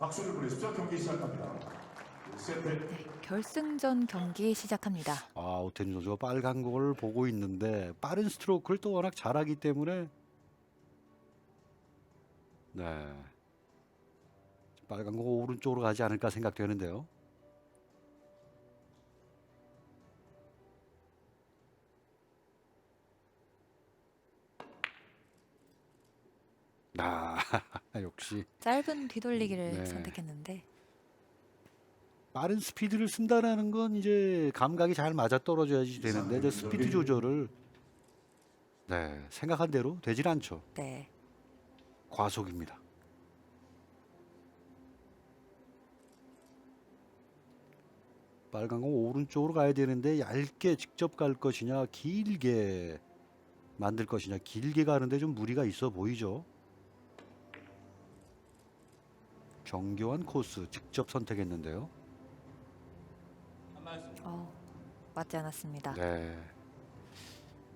박수를 보내십시오. 경기 시작합니다. 1세트 네, 결승전 경기 시작합니다. 오태준 선수가 빨간 공을 보고 있는데 빠른 스트로크를 또 워낙 잘하기 때문에 네, 빨간 공 오른쪽으로 가지 않을까 생각되는데요. 역시 짧은 뒤돌리기를 네. 선택했는데 빠른 스피드를 쓴다라는 건 이제 감각이 잘 맞아 떨어져야지 되는데 이제 스피드 조절을 생각한 대로 되질 않죠. 네, 과속입니다. 빨간 공 오른쪽으로 가야 되는데 얇게 직접 갈 것이냐 길게 만들 것이냐. 길게 가는데 좀 무리가 있어 보이죠. 정교한 코스 직접 선택했는데요. 맞지 않았습니다. 네.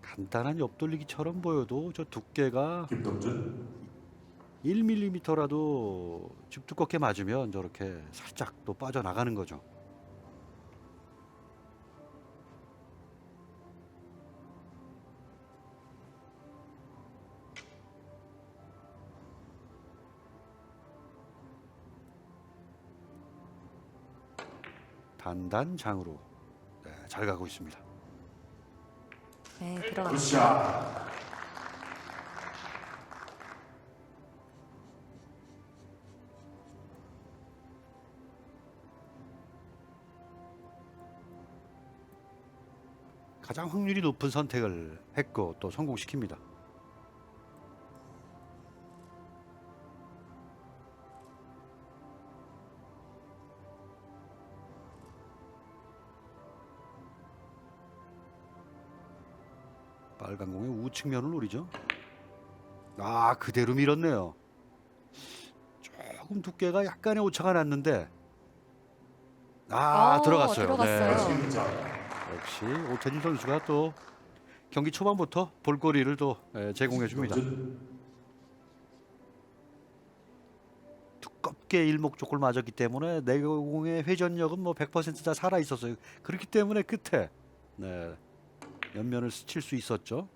간단한 옆돌리기처럼 보여도 저 두께가 김동준 1mm라도 집 두껍게 맞으면 저렇게 살짝 또 빠져나가는 거죠. 단단장으로 잘 가고 있습니다. 네, 들어갑니다. 굿샷. 가장 확률이 높은 선택을 했고 또 성공시킵니다. 빨간 공의 우측면을 노리죠. 그대로 밀었네요. 조금 두께가 약간의 오차가 났는데 들어갔어요. 들어갔어요. 역시 오태준 선수가 또 경기 초반부터 볼거리를 또 제공해 줍니다. 두껍게 일목적을 맞았기 때문에 내공의 회전력은 뭐 100%다 살아 있었어요. 그렇기 때문에 끝에 옆면을 스칠 수 있었죠.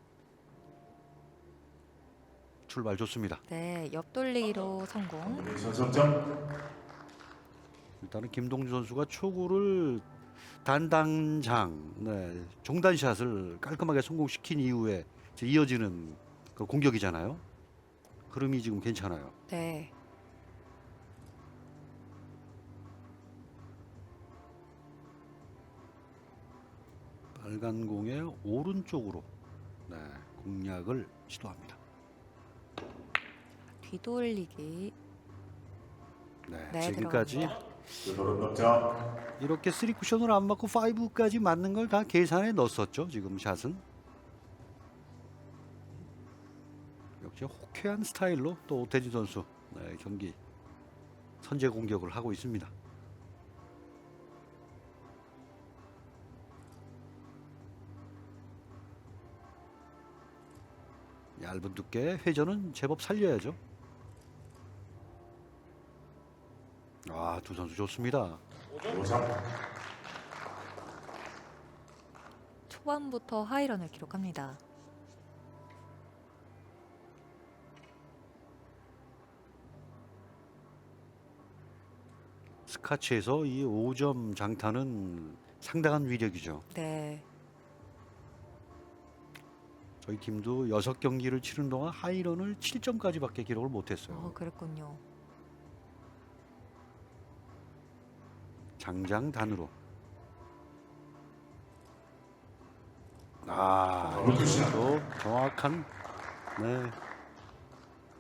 출발 좋습니다. 네, 옆돌리기로 성공. 선수점 일단은 김동주 선수가 초구를 단단장 종단샷을 깔끔하게 성공시킨 이후에 이제 이어지는 그 공격이잖아요. 흐름이 지금 괜찮아요. 네, 빨간 공의 오른쪽으로 공략을 시도합니다. 뒤돌리기. 네, 지금까지 오른쪽점 이렇게 3쿠션을 안 맞고 5까지 맞는 걸 다 계산해 넣었었죠. 지금 샷은 역시 호쾌한 스타일로 또 오태진 선수 경기 선제 공격을 하고 있습니다. 얇은 두께 회전은 제법 살려야죠. 두 선수 좋습니다. 5점 초반부터 하이런을 기록합니다. 스카치에서 이 5점 장타는 상당한 위력이죠. 네, 저희 팀도 6경기를 치른 동안 하이런을 7점까지밖에 기록을 못했어요. 그랬군요. 장장단으로. 또 정확한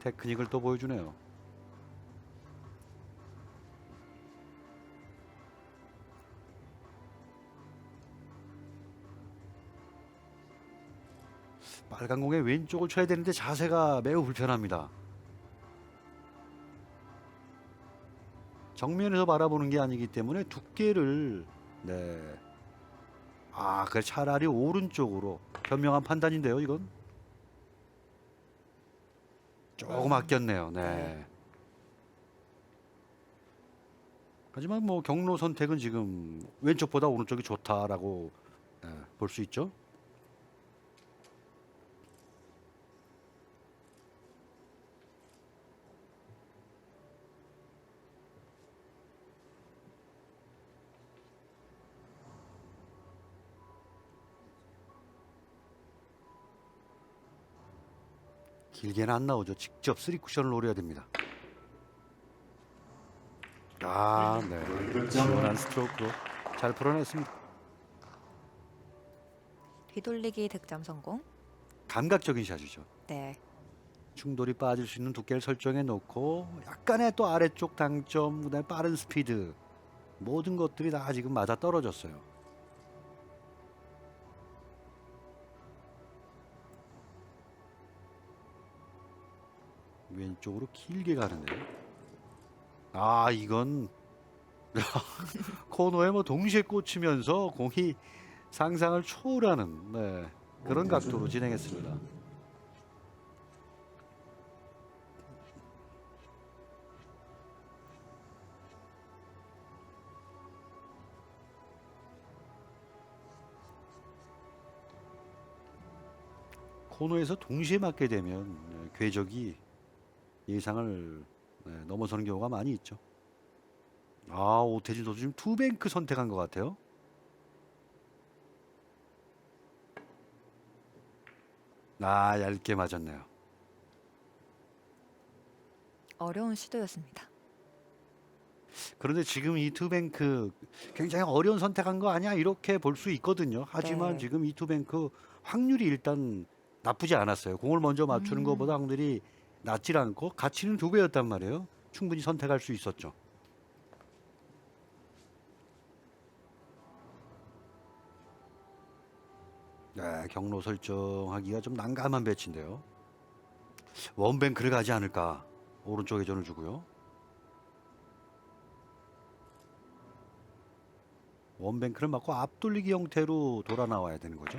테크닉을 또 보여주네요. 빨간 공의 왼쪽을 쳐야 되는데 자세가 매우 불편합니다. 정면에서 바라보는 게 아니기 때문에 두께를 그래 차라리 오른쪽으로 현명한 판단인데요. 이건 조금 아꼈네요. 네. 하지만 뭐 경로 선택은 지금 왼쪽보다 오른쪽이 좋다라고 볼 수 있죠. 길게는 안 나오죠. 직접 3쿠션을 노려야 됩니다. 아, 네. 시원한 스트로크로 잘 풀어냈습니다. 뒤돌리기 득점 성공. 감각적인 샷이죠. 네. 충돌이 빠질 수 있는 두께를 설정해 놓고 약간의 또 아래쪽 당점, 그다음에 빠른 스피드 모든 것들이 다 지금 맞아 떨어졌어요. 왼쪽으로 길게 가는데요. 아, 이건 코너에 뭐 동시에 꽂히면서 공이 상상을 초월하는 그런 각도로 진행했습니다. 코너에서 동시에 맞게 되면 궤적이 예상을 넘어서는 경우가 많이 있죠. 아, 오태진 선수 지금 투뱅크 선택한 것 같아요. 아, 얇게 맞았네요. 어려운 시도였습니다. 그런데 지금 이 투뱅크 굉장히 어려운 선택한 거 아니야? 이렇게 볼 수 있거든요. 하지만 네. 지금 이 투뱅크 확률이 일단 나쁘지 않았어요. 공을 먼저 맞추는 것보다 확률이 낮질 않고 가치는 2배였단 말이에요. 충분히 선택할 수 있었죠. 네, 경로 설정하기가 좀 난감한 배치인데요. 원뱅크를 가지 않을까. 오른쪽에 전을 주고요. 원뱅크를 맞고 앞돌리기 형태로 돌아 나와야 되는 거죠.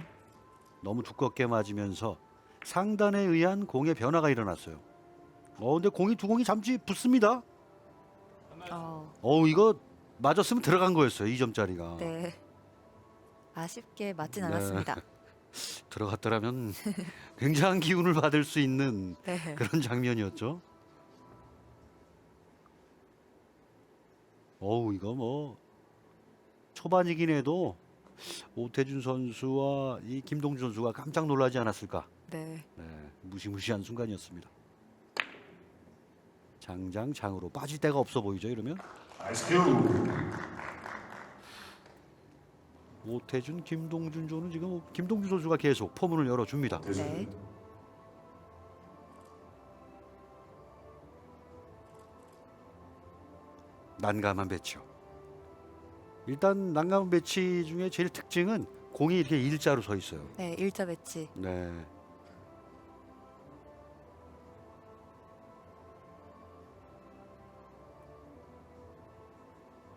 너무 두껍게 맞으면서 상단에 의한 공의 변화가 일어났어요. 근데 두 공이 잠시 붙습니다. 이거 맞았으면 들어간 거였어요. 2점짜리가. 네. 아쉽게 맞진 네. 않았습니다. 들어갔더라면 굉장한 기운을 받을 수 있는 네. 그런 장면이었죠. 이거 뭐 초반이긴 해도 오태준 선수와 이 김동준 선수가 깜짝 놀라지 않았을까. 네. 무시무시한 순간이었습니다. 장으로 빠질 데가 없어 보이죠, 이러면. 나이스 큐. 오태준, 김동준 조는 지금 김동준 선수가 계속 포문을 열어줍니다. 네. 난감한 배치요. 일단 난감한 배치 중에 제일 특징은 공이 이렇게 일자로 서 있어요. 네, 일자 배치. 네.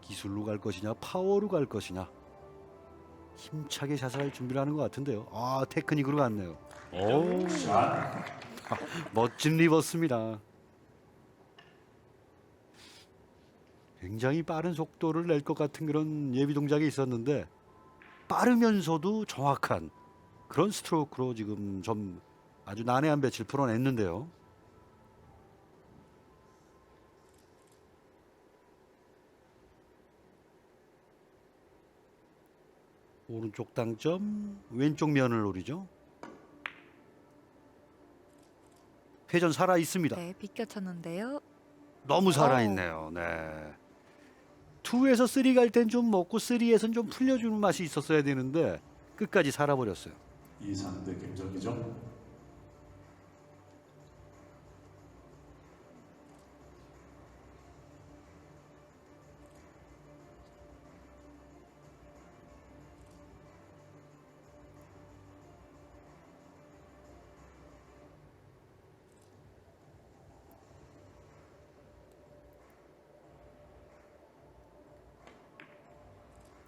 기술로 갈 것이냐, 파워로 갈 것이냐. 힘차게 샷을 할 준비를 하는 것 같은데요. 아, 테크닉으로 갔네요. 오, 샷. 멋진 리버스입니다. 굉장히 빠른 속도를 낼 것 같은 그런 예비 동작이 있었는데 빠르면서도 정확한 그런 스트로크로 지금 좀 아주 난해한 배치를 풀어냈는데요. 오른쪽 당점, 왼쪽 면을 노리죠. 회전 살아 있습니다. 네, 비껴쳤는데요. 너무 살아있네요. 네. 2에서 3 갈 땐 좀 먹고 3에서는 좀 풀려주는 맛이 있었어야 되는데 끝까지 살아버렸어요. 이상대 김정기죠.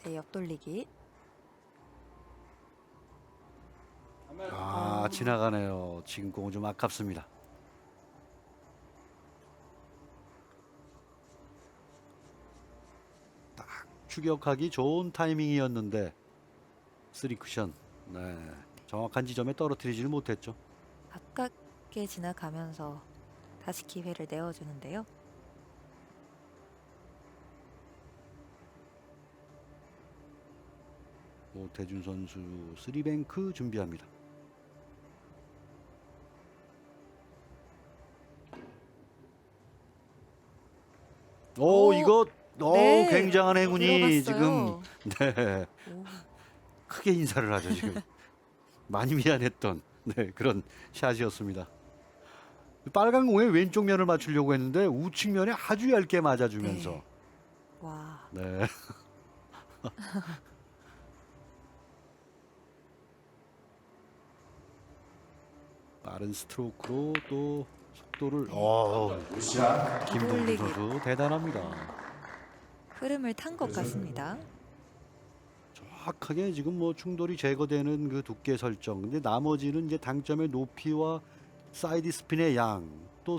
네, 옆돌리기. 아, 지나가네요. 지금 공은 좀 아깝습니다. 추격하기 좋은 타이밍이었는데 3쿠션 네, 정확한 지점에 떨어뜨리지를 못했죠. 가깝게 지나가면서 다시 기회를 내어주는데요. 오태준 선수 3뱅크 준비합니다. 오, 오, 이거 네, 굉장한 행운이 지금 들어갔어요. 네, 오, 크게 인사를 하죠 지금. 많이 미안했던 그런 샷이었습니다. 빨간 공에 왼쪽 면을 맞추려고 했는데 우측 면에 아주 얇게 맞아주면서 네. 와, 네. 빠른 스트로크로 또 속도를 굿샷. 김동준 뒤돌리기. 선수 대단합니다. 흐름을 탄 것 같습니다. 정확하게 지금 뭐 충돌이 제거되는 그 두께 설정. 근데 나머지는 이제 당점의 높이와 사이드 스핀의 양, 또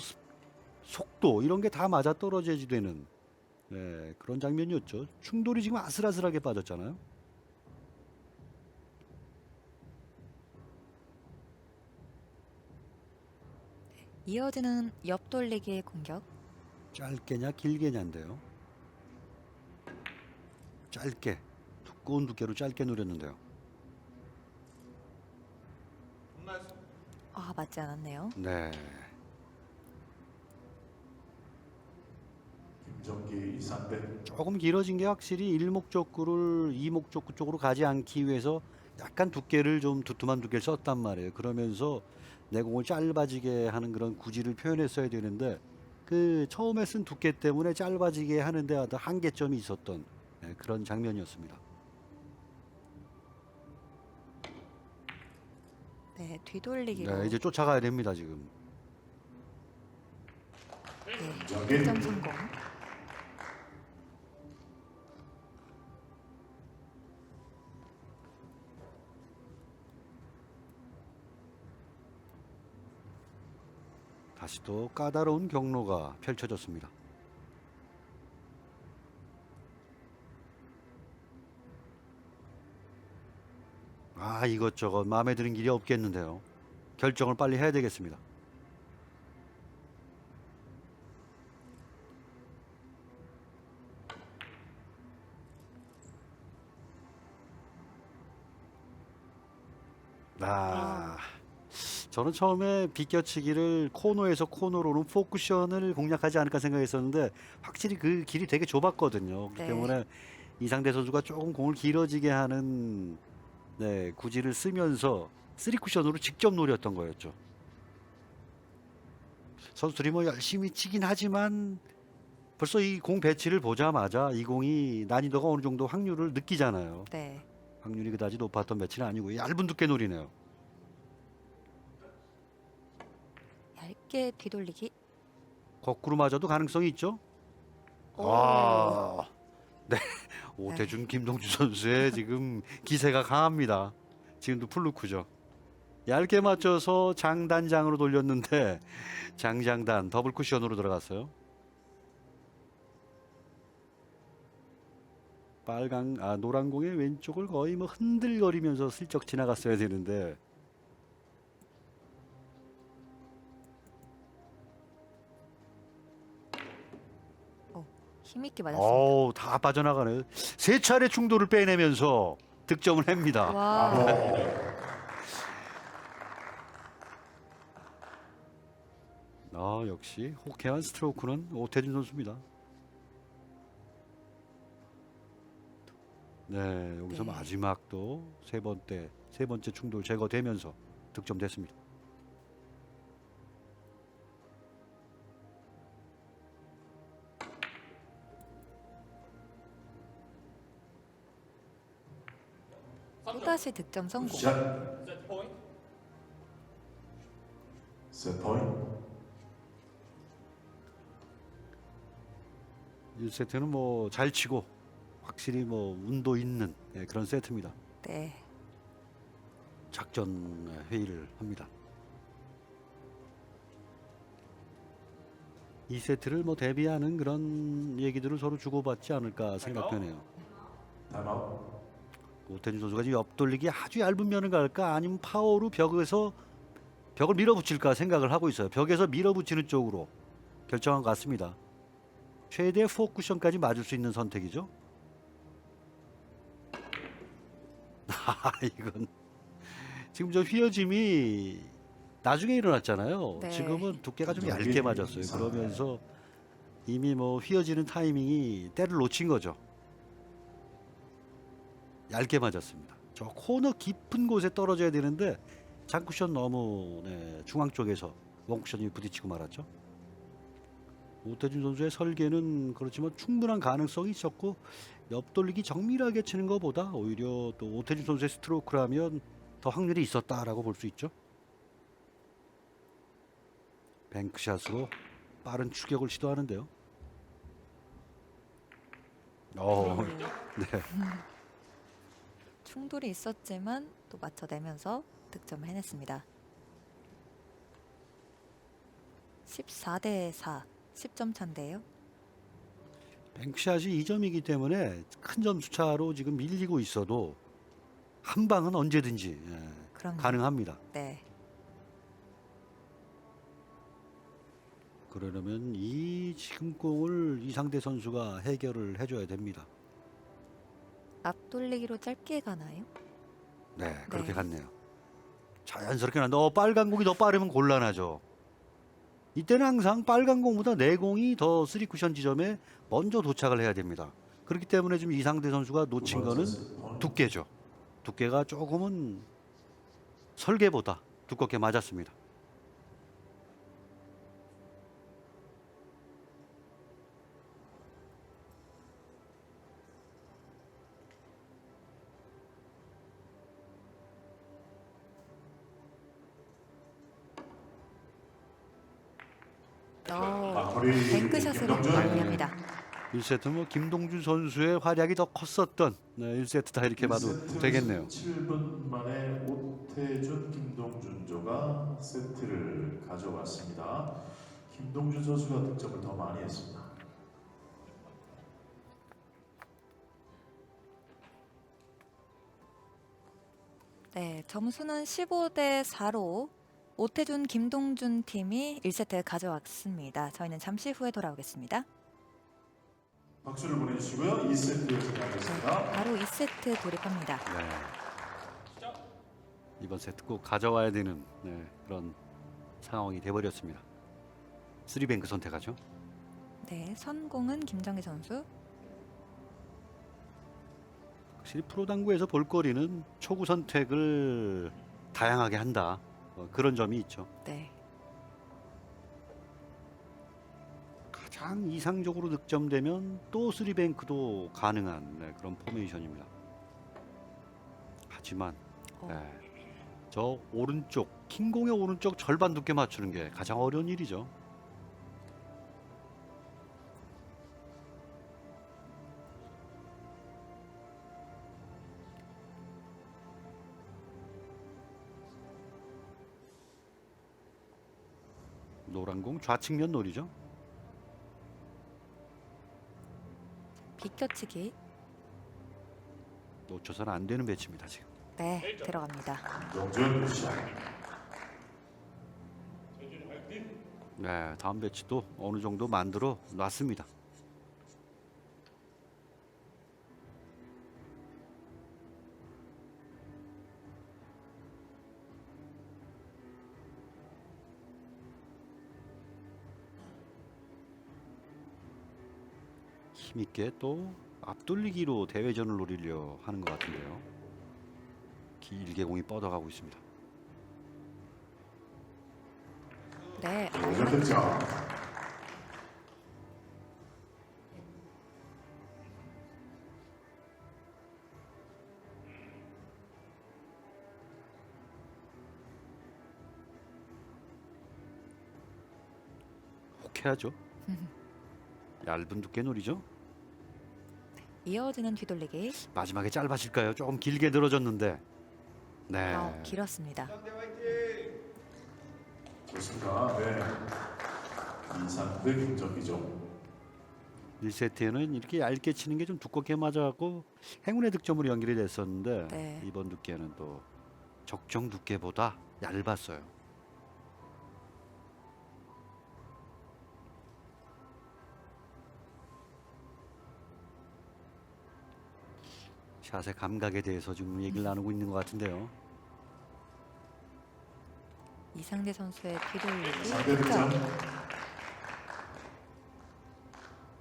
속도 이런 게 다 맞아 떨어져야 되는 네, 그런 장면이었죠. 충돌이 지금 아슬아슬하게 빠졌잖아요. 이어지는 옆돌리기의 공격. 짧게냐 길게냐인데요. 짧게 두꺼운 두께로 짧게 노렸는데요. 아, 맞지 않았네요. 네. 김정기 이상대. 조금 길어진 게 확실히 일목적구를 이목적구 쪽으로 가지 않기 위해서 약간 두께를 좀 두툼한 두께를 썼단 말이에요. 그러면서 내 공을 짧아지게 하는 그런 구질을 표현했어야 되는데 그 처음에 쓴 두께 때문에 짧아지게 하는데 어떤 한계점이 있었던 네, 그런 장면이었습니다. 네, 뒤돌리기로. 네, 이제 쫓아가야 됩니다 지금. 네, 김정기. 득점 성공. 다시 또 까다로운 경로가 펼쳐졌습니다. 아, 이것저것 마음에 드는 길이 없겠는데요. 결정을 빨리 해야 되겠습니다. 저는 처음에 비껴치기를 코너에서 코너로는 포쿠션을 공략하지 않을까 생각했었는데 확실히 그 길이 되게 좁았거든요. 그렇기 네. 때문에 이상대 선수가 조금 공을 길어지게 하는 네, 구질을 쓰면서 3쿠션으로 직접 노렸던 거였죠. 선수들이 뭐 열심히 치긴 하지만 벌써 이 공 배치를 보자마자 이 공이 난이도가 어느 정도 확률을 느끼잖아요. 네, 확률이 그다지 높았던 배치는 아니고 얇은 두께 노리네요. 얇게 뒤돌리기. 거꾸로 맞아도 가능성이 있죠. 오. 아, 네. 오태준, 김동주 선수의 지금 기세가 강합니다. 지금도 플루크죠. 얇게 맞춰서 장단장으로 돌렸는데 장장단 더블 쿠션으로 들어갔어요. 노란 공의 왼쪽을 거의 뭐 흔들거리면서 슬쩍 지나갔어야 되는데 힘있게 맞았습니다. 다 빠져나가네요. 세 차례 충돌을 빼내면서 득점을 합니다. 와, 역시 호쾌한 스트로크는 오태준 선수입니다. 네, 여기서 네. 마지막도 세 번째 충돌 제거되면서 득점됐습니다. 또다시 득점 성공. 굿샷. 세 포인트. 1세트는 뭐 잘 치고 확실히 뭐 운도 있는 그런 세트입니다. 네, 작전 회의를 합니다. 2세트를 뭐 대비하는 그런 얘기들을 서로 주고받지 않을까 생각되네요. 타임아웃. 오태준 선수가 지금 옆돌리기 아주 얇은 면을 갈까 아니면 파워로 벽을 밀어붙일까 생각을 하고 있어요. 벽에서 밀어붙이는 쪽으로 결정한 것 같습니다. 최대 4쿠션까지 맞을 수 있는 선택이죠. 이건 지금 저 휘어짐이 나중에 일어났잖아요. 네. 지금은 두께가 좀 얇게 맞았어요. 그러면서 이미 뭐 휘어지는 타이밍이 때를 놓친 거죠. 얇게 맞았습니다. 저 코너 깊은 곳에 떨어져야 되는데 장쿠션 너무 중앙 쪽에서 원쿠션이 부딪히고 말았죠. 오태준 선수의 설계는 그렇지만 충분한 가능성이 있었고 옆돌리기 정밀하게 치는 것보다 오히려 또 오태준 선수의 스트로크라면 더 확률이 있었다라고 볼 수 있죠. 뱅크샷으로 빠른 추격을 시도하는데요. 네. 충돌이 있었지만 또 맞춰내면서 득점을 해냈습니다. 14대 4, 10점 차인데요. 뱅크샷이 2점이기 때문에 큰 점수 차로 지금 밀리고 있어도 한 방은 언제든지 그럼요. 가능합니다. 네. 그러려면 이 지금 공을 이상대 선수가 해결을 해줘야 됩니다. 앞돌리기로 짧게 가나요? 네, 그렇게 네. 갔네요. 자연스럽게 난다. 빨간 공이 더 빠르면 곤란하죠. 이때는 항상 빨간 공보다 내 공이 더 3쿠션 지점에 먼저 도착을 해야 됩니다. 그렇기 때문에 지금 이상대 선수가 놓친 거는 두께죠. 두께가 조금은 설계보다 두껍게 맞았습니다. 뱅크샷으로 김동준. 마무리합니다. 1세트 뭐 김동준 선수의 활약이 더 컸었던 1세트다 이렇게 봐도 되겠네요. 7분 만에 오태준, 김동준조가 세트를 가져갔습니다. 김동준 선수가 득점을 더 많이 했습니다. 네, 점수는 15대 4로 오태준, 김동준 팀이 1세트 가져왔습니다. 저희는 잠시 후에 돌아오겠습니다. 박수를 보내주시고요. 2세트 진행하겠습니다. 바로 2세트 돌입합니다. 네. 이번 세트 꼭 가져와야 되는 그런 상황이 돼버렸습니다. 3뱅크 선택하죠. 네, 선공은 김정희 선수. 확실히 프로당구에서 볼거리는 초구 선택을 다양하게 한다. 그런 점이 있죠. 네, 가장 이상적으로 득점되면 또 3뱅크도 가능한 그런 포메이션입니다. 하지만 저 오른쪽 킹공의 오른쪽 절반 두께 맞추는 게 가장 어려운 일이죠. 노란 공 좌측면 놀이죠. 비껴치기. 놓쳐서는 안 되는 배치입니다 지금. 네, 들어갑니다. 김동준 샷. 네, 다음 배치도 어느 정도 만들어 놨습니다. 힘있게 또 앞돌리기로 대회전을 노리려 하는 것 같은데요. 길게 공이 뻗어가고 있습니다. 네, 오태준 득점. 혹해야죠. 얇은 두께 놀이죠. 이어지는 뒤돌리기. 마지막에 짧아질까요? 조금 길게 늘어졌는데. 네. 길었습니다. 좋습니다. 네. 이상대 김정기죠. 1세트에는 이렇게 얇게 치는 게 좀 두껍게 맞아갖고 행운의 득점으로 연결이 됐었는데 네. 이번 두께는 또 적정 두께보다 얇았어요. 샷의 감각에 대해서 지금 얘기를 나누고 있는 것 같은데요. 이상대 선수의 뒤돌리기 상대 득점. 득점.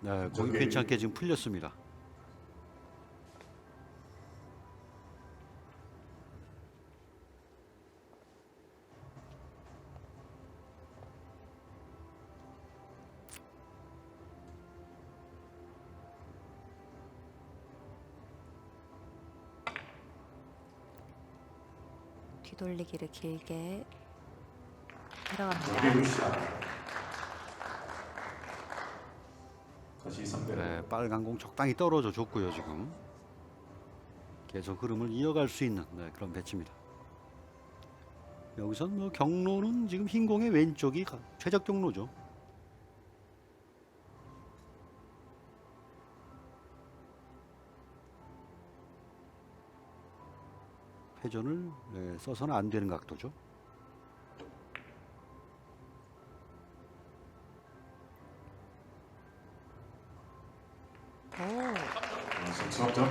네, 공이 저기- 괜찮게 지금 풀렸습니다. 뒤돌리기를 길게 여기 들어갑니다. 굿샷. 다시 3대 네, 빨간 공 적당히 떨어져 줬고요. 지금 계속 흐름을 이어갈 수 있는 그런 배치입니다. 여기선 뭐 경로는 지금 흰 공의 왼쪽이 최적 경로죠. 회전을 써서는 안 되는 각도죠. 오, 석점.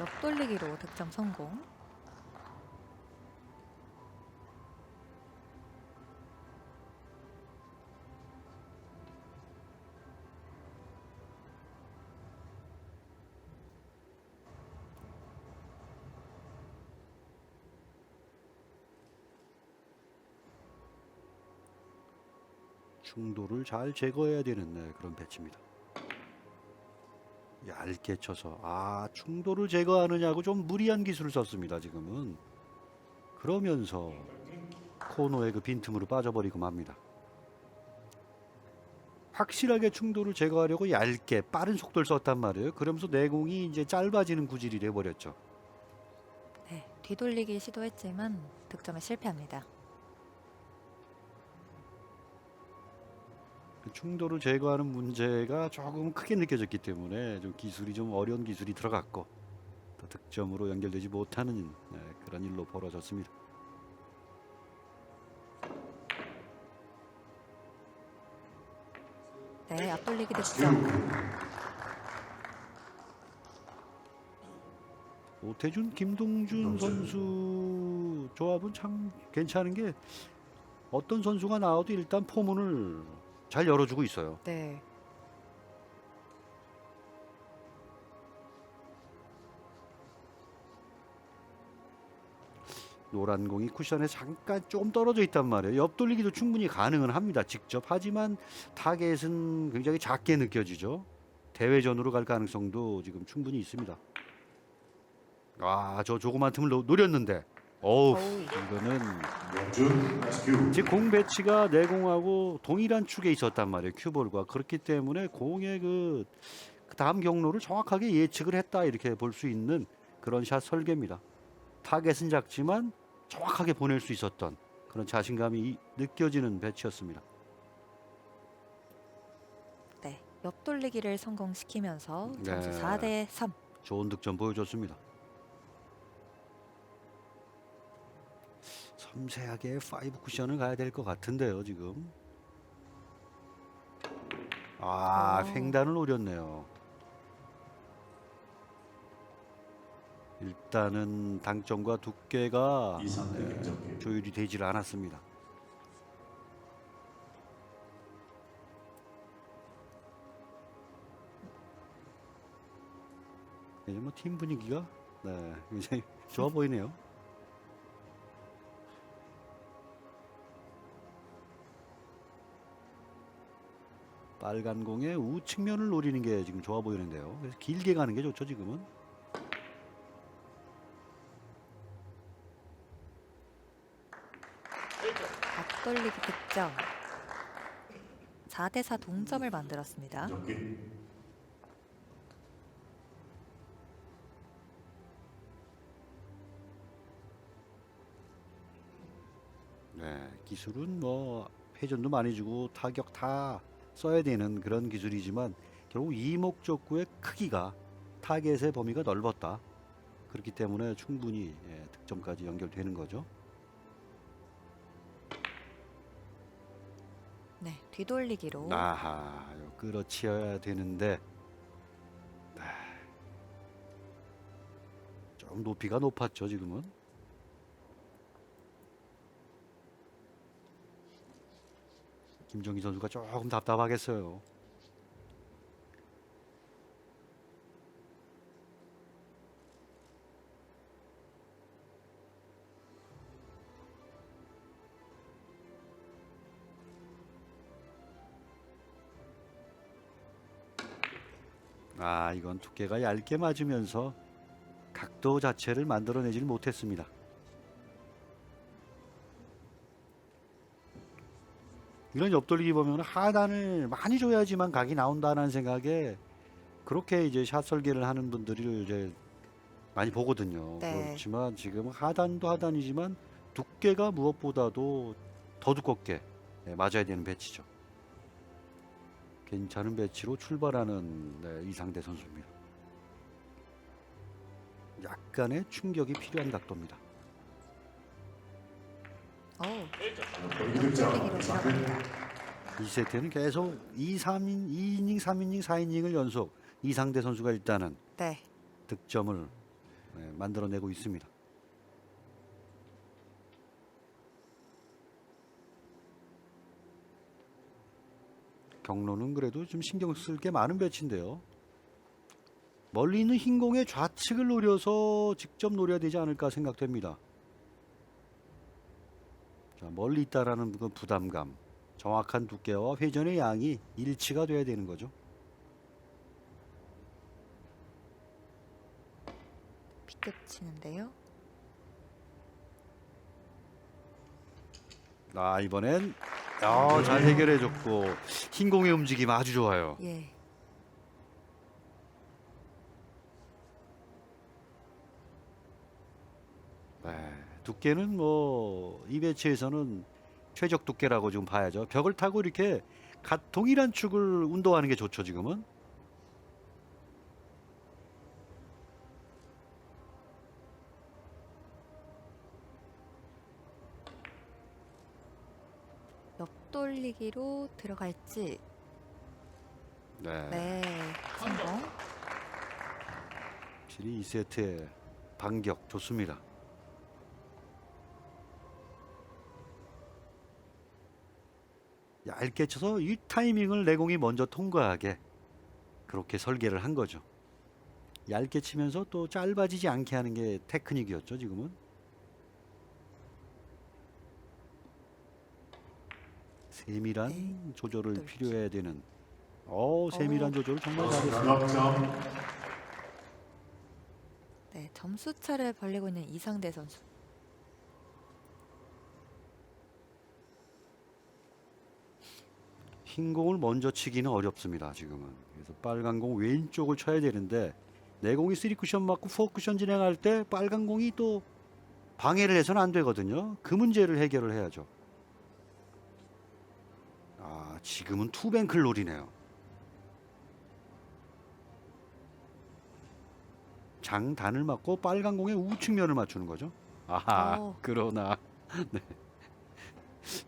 옆돌리기로 득점 성공. 충돌을 잘 제거해야 되는 그런 배치입니다. 얇게 쳐서 충돌을 제거하느냐고 좀 무리한 기술을 썼습니다. 지금은 그러면서 코너의 그 빈틈으로 빠져버리고 맙니다. 확실하게 충돌을 제거하려고 얇게 빠른 속도를 썼단 말이에요. 그러면서 내공이 이제 짧아지는 구질이 돼버렸죠. 네, 뒤돌리기 시도했지만 득점에 실패합니다. 그 충돌을 제거하는 문제가 조금 크게 느껴졌기 때문에 좀 기술이 좀 어려운 기술이 들어갔고 또 득점으로 연결되지 못하는 그런 일로 벌어졌습니다. 네, 앞돌리기 득점. 오태준, 김동준 선수 조합은 참 괜찮은 게 어떤 선수가 나와도 일단 포문을 잘 열어주고 있어요. 네, 노란 공이 쿠션에 잠깐 좀 떨어져 있단 말이에요. 옆돌리기도 충분히 가능은 합니다. 직접. 하지만 타겟은 굉장히 작게 느껴지죠. 대회전으로 갈 가능성도 지금 충분히 있습니다. 저 조그만 틈을 노렸는데 어우. 이거는 명준 큐. 제 공 배치가 내 공하고 동일한 축에 있었단 말이에요. 큐볼과. 그렇기 때문에 공의 그 다음 경로를 정확하게 예측을 했다 이렇게 볼 수 있는 그런 샷 설계입니다. 타겟은 작지만 정확하게 보낼 수 있었던 그런 자신감이 느껴지는 배치였습니다. 네, 옆돌리기를 성공시키면서 점수 네. 4대 3. 좋은 득점 보여줬습니다. 섬세하게 5 쿠션을 가야 될 것 같은데요. 지금 횡단을 노렸네요. 일단은 당점과 두께가 2-3대 득점. 조율이 되질 않았습니다. 이제 뭐 팀 분위기가 굉장히 좋아 보이네요. 빨간 공의 우측면을 노리는 게 지금 좋아 보이는데요. 그래서 길게 가는 게 좋죠 지금은. 앞돌리기 득점. 4대 4 동점을 만들었습니다. 경기. 기술은 뭐 회전도 많이 주고 타격 다 써야 되는 그런 기술이지만 결국 이목적구의 크기가 타겟의 범위가 넓었다. 그렇기 때문에 충분히 득점까지 연결되는 거죠. 네, 뒤돌리기로. 아하, 끌어치어야 되는데 좀 높이가 높았죠 지금은. 김정희 선수가 조금 답답하겠어요. 아, 이건 두께가 얇게 맞으면서 각도 자체를 만들어내질 못했습니다. 이런 옆돌리기 보면 하단을 많이 줘야지만 각이 나온다는 생각에 그렇게 이제 샷 설계를 하는 분들을 이제 많이 보거든요. 네. 그렇지만 지금 하단도 하단이지만 두께가 무엇보다도 더 두껍게 맞아야 되는 배치죠. 괜찮은 배치로 출발하는 이상대 선수입니다. 약간의 충격이 필요한 각도입니다. 벌기 득점. 옆돌리기로 3대 들어갑니다. 2세트는 계속 2이닝, 3이닝, 4이닝을 연속 이상대 선수가 일단은 네, 득점을 만들어내고 있습니다. 경로는 그래도 좀 신경 쓸 게 많은 배치인데요. 멀리 있는 흰 공의 좌측을 노려서 직접 노려야 되지 않을까 생각됩니다. 자, 멀리 있다라는 그 부담감, 정확한 두께와 회전의 양이 일치가 돼야 되는 거죠. 비껴 치는데요. 아, 이번엔 잘 해결해줬고 흰 공의 움직임 아주 좋아요. 예, 두께는 뭐 이 배치에서는 최적 두께라고 지금 봐야죠. 벽을 타고 이렇게 동일한 축을 운동하는 게 좋죠 지금은. 옆돌리기로 들어갈지. 네. 네, 성공. 확실히 2세트의 반격 좋습니다. 얇게 쳐서 이 타이밍을 내공이 먼저 통과하게 그렇게 설계를 한 거죠. 얇게 치면서 또 짧아지지 않게 하는 게 테크닉이었죠 지금은. 세밀한 네. 조절을 또 필요해야 되는. 세밀한 조절을 정말 잘했어요. 연합점. 네, 점수 차를 벌리고 있는 이상대 선수. 흰 공을 먼저 치기는 어렵습니다 지금은. 그래서 빨간 공 왼쪽을 쳐야 되는데 내 공이 3쿠션 맞고 4쿠션 진행할 때 빨간 공이 또 방해를 해서는 안 되거든요. 그 문제를 해결을 해야죠. 아, 지금은 투뱅크를 노리네요. 장단을 맞고 빨간 공의 우측면을 맞추는 거죠. 아하, 오. 그러나 네.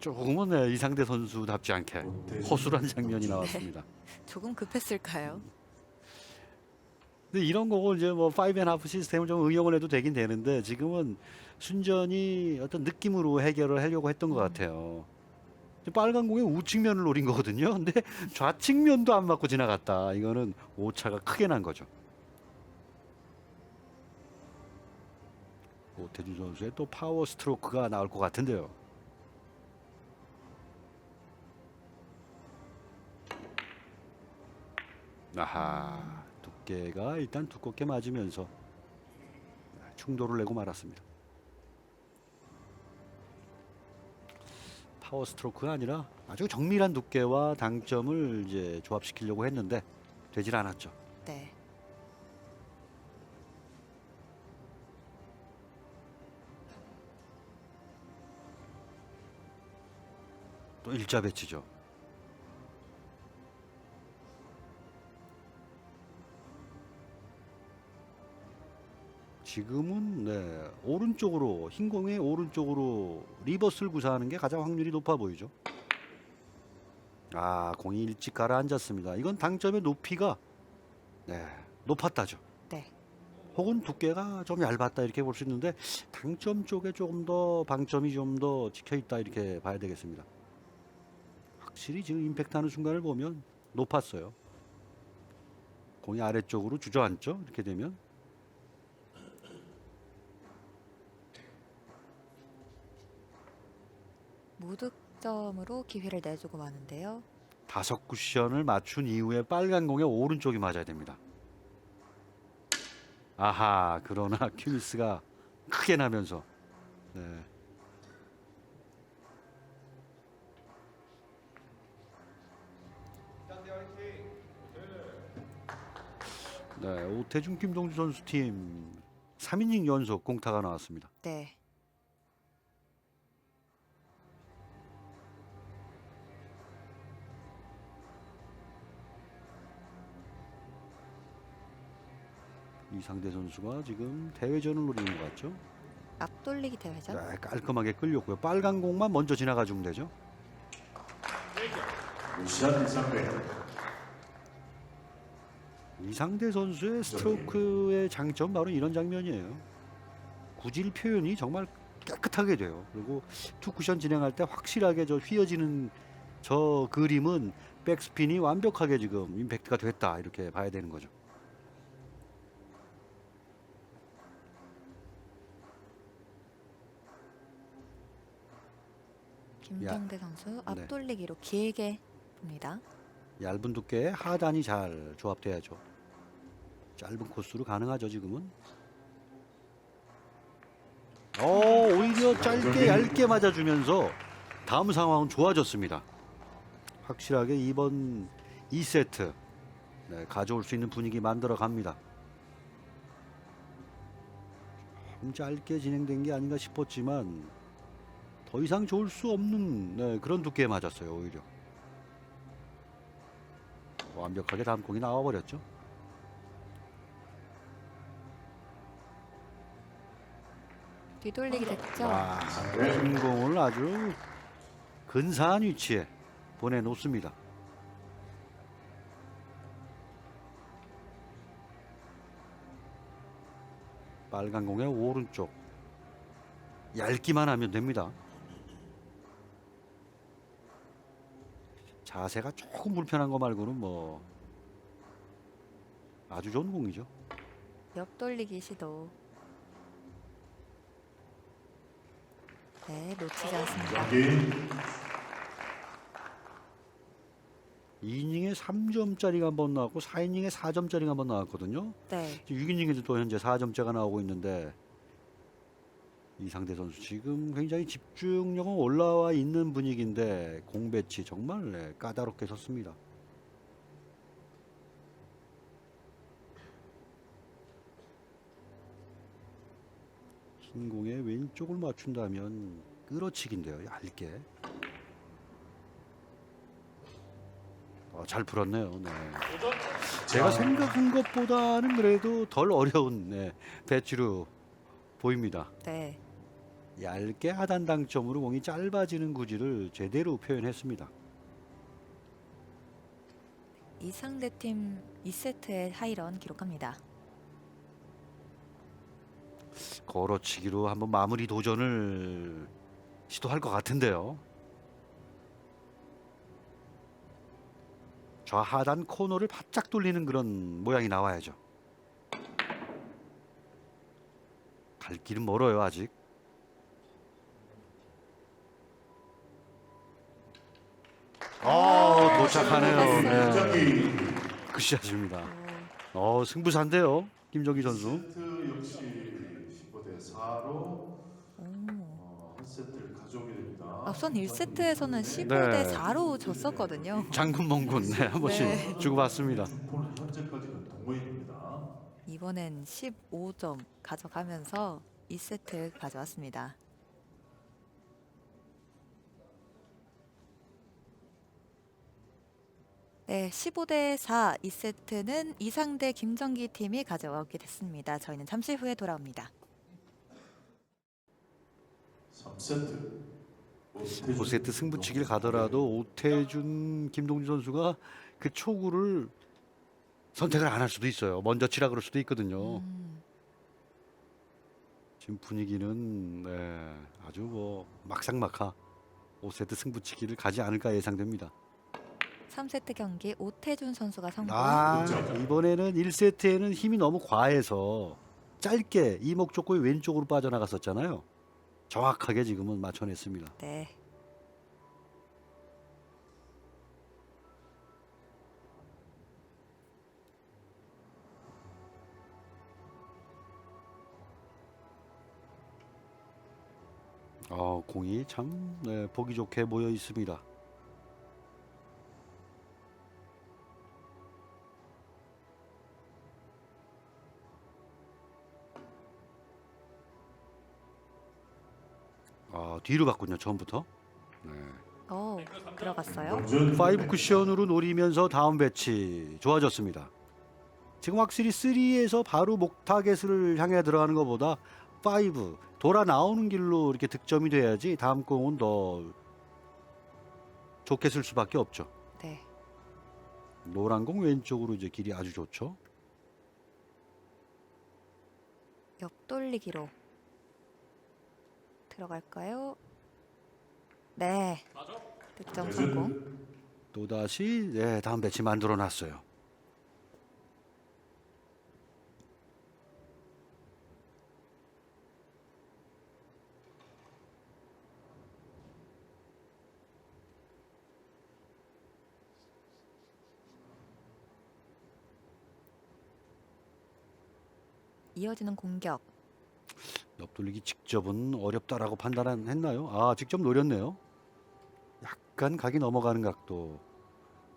조금은 이상대 선수답지 않게 허술한 장면이 나왔습니다. 조금 급했을까요? 근데 이런 거고 이제 뭐 5&1 시스템을 좀 응용을 해도 되긴 되는데 지금은 순전히 어떤 느낌으로 해결을 하려고 했던 것 같아요. 빨간 공의 우측면을 노린 거거든요. 근데 좌측면도 안 맞고 지나갔다. 이거는 오차가 크게 난 거죠. 오태준 선수의 또 파워 스트로크가 나올 것 같은데요. 아하, 두께가 일단 두껍게 맞으면서 충돌을 내고 말았습니다. 파워 스트로크가 아니라 아주 정밀한 두께와 당점을 이제 조합시키려고 했는데 되질 않았죠. 네. 또 일자 배치죠. 지금은 네, 오른쪽으로 흰 공의 오른쪽으로 리버스를 구사하는 게 가장 확률이 높아 보이죠. 아, 공이 일찍 가라앉았습니다. 이건 당점의 높이가 네, 높았다죠. 네. 혹은 두께가 좀 얇았다 이렇게 볼 수 있는데 당점 쪽에 조금 더 방점이 좀 더 찍혀 있다 이렇게 봐야 되겠습니다. 확실히 지금 임팩트하는 순간을 보면 높았어요. 공이 아래쪽으로 주저앉죠. 이렇게 되면 무득점으로 기회를 내주고 마는데요. 5쿠션을 맞춘 이후에 빨간 공의 오른쪽이 맞아야 됩니다. 아하, 그러나 큐미스가 크게 나면서 네. 네, 오태준 김동주 선수 팀 3이닝 연속 공타가 나왔습니다. 네. 이상대 선수가 지금 대회전을 노리는 것 같죠? 앞돌리기 대회전. 네, 깔끔하게 끌렸고요. 빨간 공만 먼저 지나가 주면 되죠. 무시한 이상대. 이상대 선수의 스트로크의 장점 바로 이런 장면이에요. 구질 표현이 정말 깨끗하게 돼요. 그리고 투 쿠션 진행할 때 확실하게 저 휘어지는 저 그림은 백스핀이 완벽하게 지금 임팩트가 됐다 이렇게 봐야 되는 거죠. 김정대 선수 앞돌리기로 길게 봅니다. 얇은 두께에 하단이 잘 조합돼야죠. 짧은 코스로 가능하죠 지금은. 오히려 짧게 얇게 맞아주면서 다음 상황은 좋아졌습니다. 확실하게 이번 2세트 네, 가져올 수 있는 분위기 만들어 갑니다. 좀 짧게 진행된 게 아닌가 싶었지만 더 이상 좋을 수 없는 네, 그런 두께에 맞았어요. 오히려 완벽하게 다음 공이 나와버렸죠. 뒤돌리기 됐죠. 흰 공을 아주 근사한 위치에 보내놓습니다. 빨간 공의 오른쪽 얇기만 하면 됩니다. 자세가 조금 불편한 거 말고는 뭐 아주 좋은 공이죠. 옆돌리기 시도. 네, 놓치지 않습니다. 경기 2이닝에 3점짜리가 한번 나왔고 4이닝에 4점짜리가 한번 나왔거든요. 네. 6이닝에도 또 현재 4점짜리가 나오고 있는데 이상대 선수 지금 굉장히 집중력은 올라와 있는 분위기인데 공 배치 정말 네, 까다롭게 섰습니다. 흰 공에 왼쪽을 맞춘다면 끌어치기인데요. 얇게. 잘 풀었네요. 네. 제가 생각한 것보다는 그래도 덜 어려운 네, 배치로 보입니다. 네. 얇게 하단 당점으로 공이 짧아지는 구질을 제대로 표현했습니다. 이상대 팀 2세트의 하이런 기록합니다. 걸어치기로 한번 마무리 도전을 시도할 것 같은데요. 좌하단 코너를 바짝 돌리는 그런 모양이 나와야죠. 갈 길은 멀어요 아직. 도착하네요. 네. 경기 굿샷입니다. 승부사인데요 김정기 선수. 세트 역시 15대 4로 한 세트를 가져오게 됩니다. 앞선 1세트에서는 15대 4로 졌었거든요. 장군멍군 네, 한 번씩 네. 주고받습니다. 오늘 현재까지는 동호인입니다. 이번엔 15점 가져가면서 2세트 가져왔습니다. 네, 15대 4 2세트는 이상대 김정기 팀이 가져오게 됐습니다. 저희는 잠시 후에 돌아옵니다. 3세트 5세트 승부치기를 가더라도 오태준, 김동준 선수가 그 초구를 선택을 안 할 수도 있어요. 먼저 치라 그럴 수도 있거든요. 지금 분위기는 아주 뭐 막상막하 5세트 승부치기를 가지 않을까 예상됩니다. 3세트 경기 오태준 선수가 성공. 이번에는 1세트에는 힘이 너무 과해서 짧게 이목 좁고의 왼쪽으로 빠져나갔었잖아요. 정확하게 지금은 맞춰냈습니다. 네. 공이 참 보기 좋게 모여 있습니다. 뒤로 갔군요, 처음부터. 들어갔어요. 명준 5 쿠션으로 노리면서 다운 배치 좋아졌습니다. 지금 확실히 3에서 바로 목 타겟을 향해 들어가는 것보다 5 돌아 나오는 길로 이렇게 득점이 돼야지 다음 공은 더 좋게 쓸 수밖에 없죠. 네. 노란 공 왼쪽으로 이제 길이 아주 좋죠. 옆돌리기로 들어갈까요? 네. 득점 성공. 또다시 다음 배치 만들어 놨어요. 이어지는 공격. 옆돌리기 직접은 어렵다라고 판단했나요? 직접 노렸네요. 약간 각이 넘어가는 각도.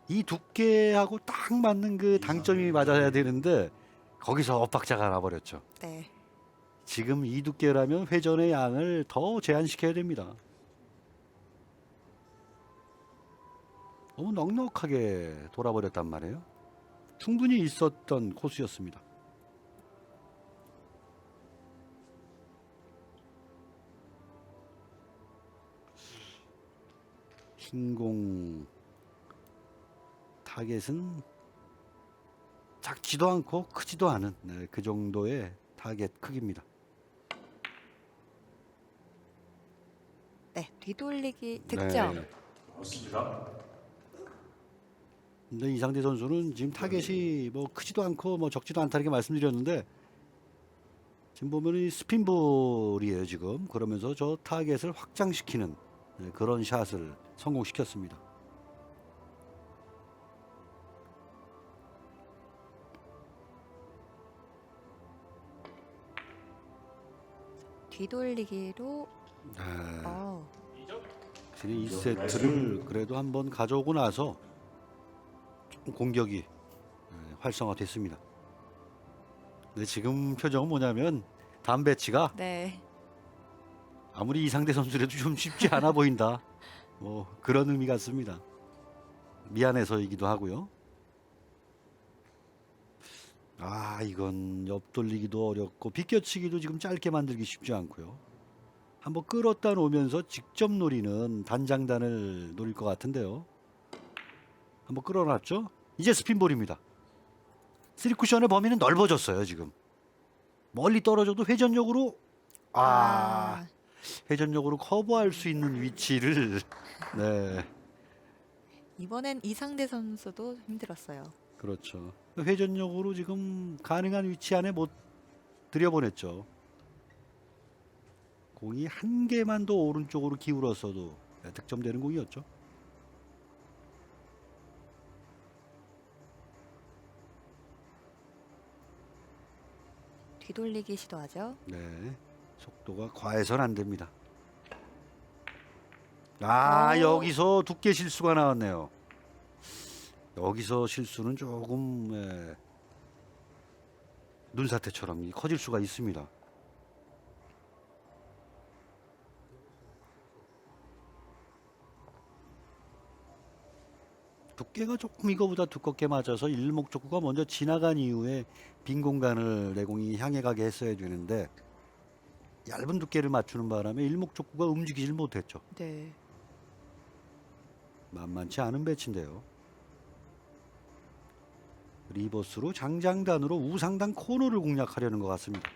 이 두께하고 딱 맞는 그 당점이 맞아야 되는데 거기서 엇박자가 나버렸죠. 네. 지금 이 두께라면 회전의 양을 더 제한시켜야 됩니다. 너무 넉넉하게 돌아버렸단 말이에요. 충분히 있었던 코스였습니다. 흰공 타겟은 작지도 않고 크지도 않은 그 정도의 타겟 크기입니다. 네. 뒤돌리기 득점. 좋습니다. 근데 이상대 선수는 지금 타겟이 뭐 크지도 않고 뭐 적지도 않다 이렇게 말씀드렸는데 지금 보면 이 스핀볼이에요 지금. 그러면서 저 타겟을 확장시키는 그런 샷을 성공시켰습니다. 뒤돌리기로 확실히 2세트를 그래도 한번 가져오고 나서 좀 공격이 활성화됐습니다. 근데 지금 표정은 뭐냐면 다음 배치가 네. 아무리 이상대 선수라도 좀 쉽지 않아 보인다. 뭐 그런 의미 같습니다. 미안해서이기도 하고요. 이건 옆돌리기도 어렵고 비껴치기도 지금 짧게 만들기 쉽지 않고요. 한번 끌었다 놓으면서 직접 노리는 단장단을 노릴 것 같은데요. 한번 끌어놨죠. 이제 스핀볼입니다. 3쿠션의 범위는 넓어졌어요 지금. 멀리 떨어져도 회전력으로 회전력으로 커버할 수 있는 위치를 이번엔 이상대 선수도 힘들었어요. 그렇죠. 회전력으로 지금 가능한 위치 안에 못 들여보냈죠. 공이 한 개만 더 오른쪽으로 기울었어도 득점되는 공이었죠. 뒤돌리기 시도하죠. 네, 속도가 과해서는 안 됩니다. 여기서 두께 실수가 나왔네요. 여기서 실수는 조금 눈사태처럼 커질 수가 있습니다. 두께가 조금 이거보다 두껍게 맞아서 일목적구가 먼저 지나간 이후에 빈 공간을 내공이 향해 가게 했어야 되는데 얇은 두께를 맞추는 바람에 일목적구가 움직이질 못했죠. 네. 만만치 않은 배치인데요. 리버스로 장장단으로 우상단 코너를 공략하려는 것 같습니다.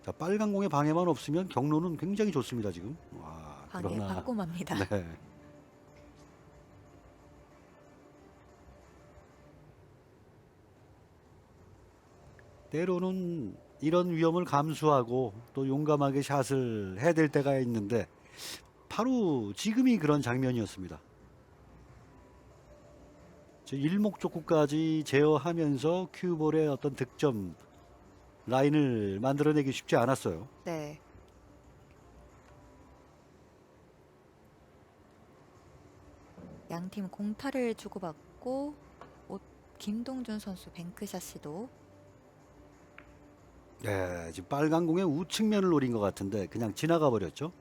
자, 빨간 공에 방해만 없으면 경로는 굉장히 좋습니다 지금. 와, 방해 그러나 빵꼼합니다. 네. 때로는 이런 위험을 감수하고 또 용감하게 샷을 해야 될 때가 있는데 바로 지금이 그런 장면이었습니다. 일목적구까지 제어하면서 큐볼의 어떤 득점 라인을 만들어내기 쉽지 않았어요. 네. 양팀 공타를 주고받고 김동준 선수 뱅크샷 시도. 네, 지금 빨간 공의 우측면을 노린 것 같은데 그냥 지나가 버렸죠.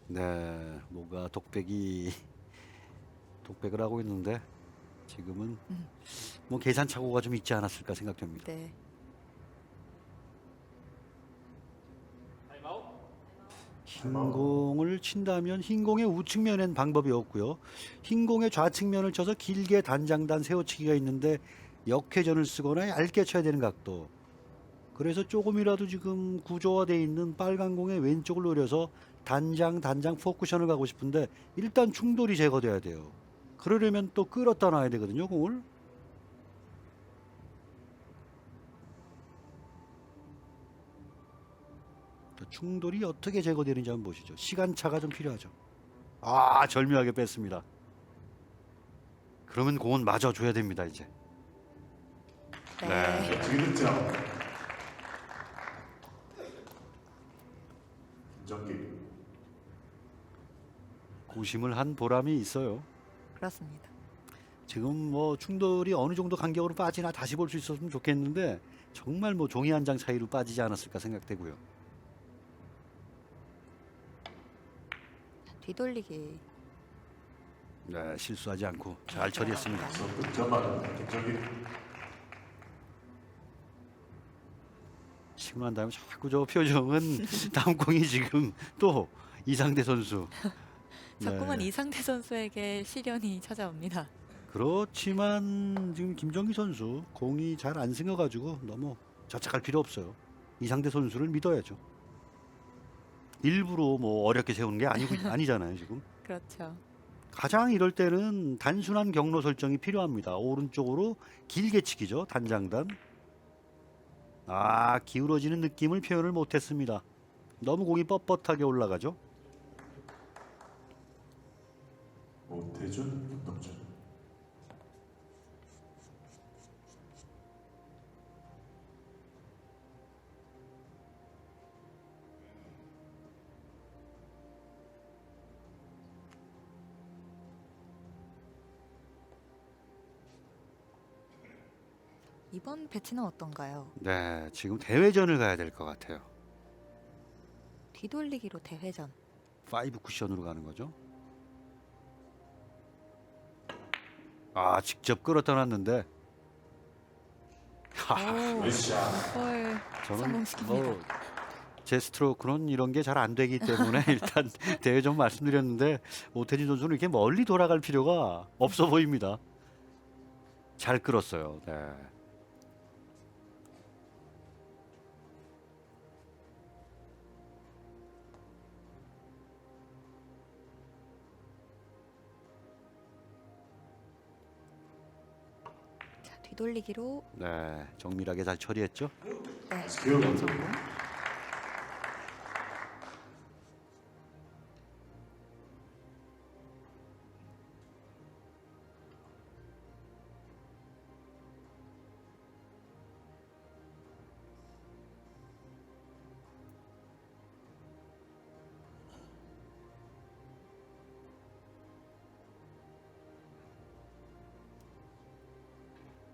네, 뭔가 독백을 하고 있는데 지금은 뭐 계산착오가 좀 있지 않았을까 생각됩니다. 네. 흰 공을 친다면 흰 공의 우측면엔 방법이 없고요. 흰 공의 좌측면을 쳐서 길게 단장단 세워치기가 있는데 역회전을 쓰거나 얇게 쳐야 되는 각도. 그래서 조금이라도 지금 구조화되어 있는 빨간 공의 왼쪽을 노려서 단장 포쿠션을 가고 싶은데 일단 충돌이 제거돼야 돼요. 그러려면 또 끌었다 놔야 되거든요, 공을. 충돌이 어떻게 제거되는지 한번 보시죠. 시간차가 좀 필요하죠. 아, 절묘하게 뺐습니다. 그러면 공은 맞아 줘야 됩니다, 이제. 네. 멋지게 득점. 김정기. 고심을 한 보람이 있어요. 그렇습니다. 지금 뭐 충돌이 어느 정도 간격으로 빠지나 다시 볼 수 있었으면 좋겠는데 정말 뭐 종이 한 장 차이로 빠지지 않았을까 생각되고요. 뒤돌리기. 네, 실수하지 않고 잘 처리했습니다. 득점하는 김정기. 치고 난 다음에 자꾸 저 표정은 다음 공이 지금 또 이상대 선수. 자꾸만 네. 이상대 선수에게 시련이 찾아옵니다. 그렇지만 지금 김정기 선수 공이 잘 안 승어가지고 너무 자책할 필요 없어요. 이상대 선수를 믿어야죠. 일부러 뭐 어렵게 세우는 게 아니잖아요 지금. 그렇죠. 가장 이럴 때는 단순한 경로 설정이 필요합니다. 오른쪽으로 길게 치기죠. 단장단. 아, 기울어지는 느낌을 표현을 못했습니다. 너무 공이 뻣뻣하게 올라가죠. 오태준, 김동준. 이번 배치는 어떤가요? 네, 지금 대회전을 가야 될 것 같아요. 뒤돌리기로 대회전. 5 쿠션으로 가는 거죠. 아, 직접 끌어다 놨는데. 오, 굿샷. 헐. 저는 성공시킵니다. 뭐 제 스트로크는 이런 게 잘 안 되기 때문에 일단 대회전 말씀드렸는데 오태진 선수는 이렇게 멀리 돌아갈 필요가 없어 보입니다. 잘 끌었어요. 네. 자, 뒤돌리기로. 네, 정밀하게 잘 처리했죠. 네. 기억. 성공.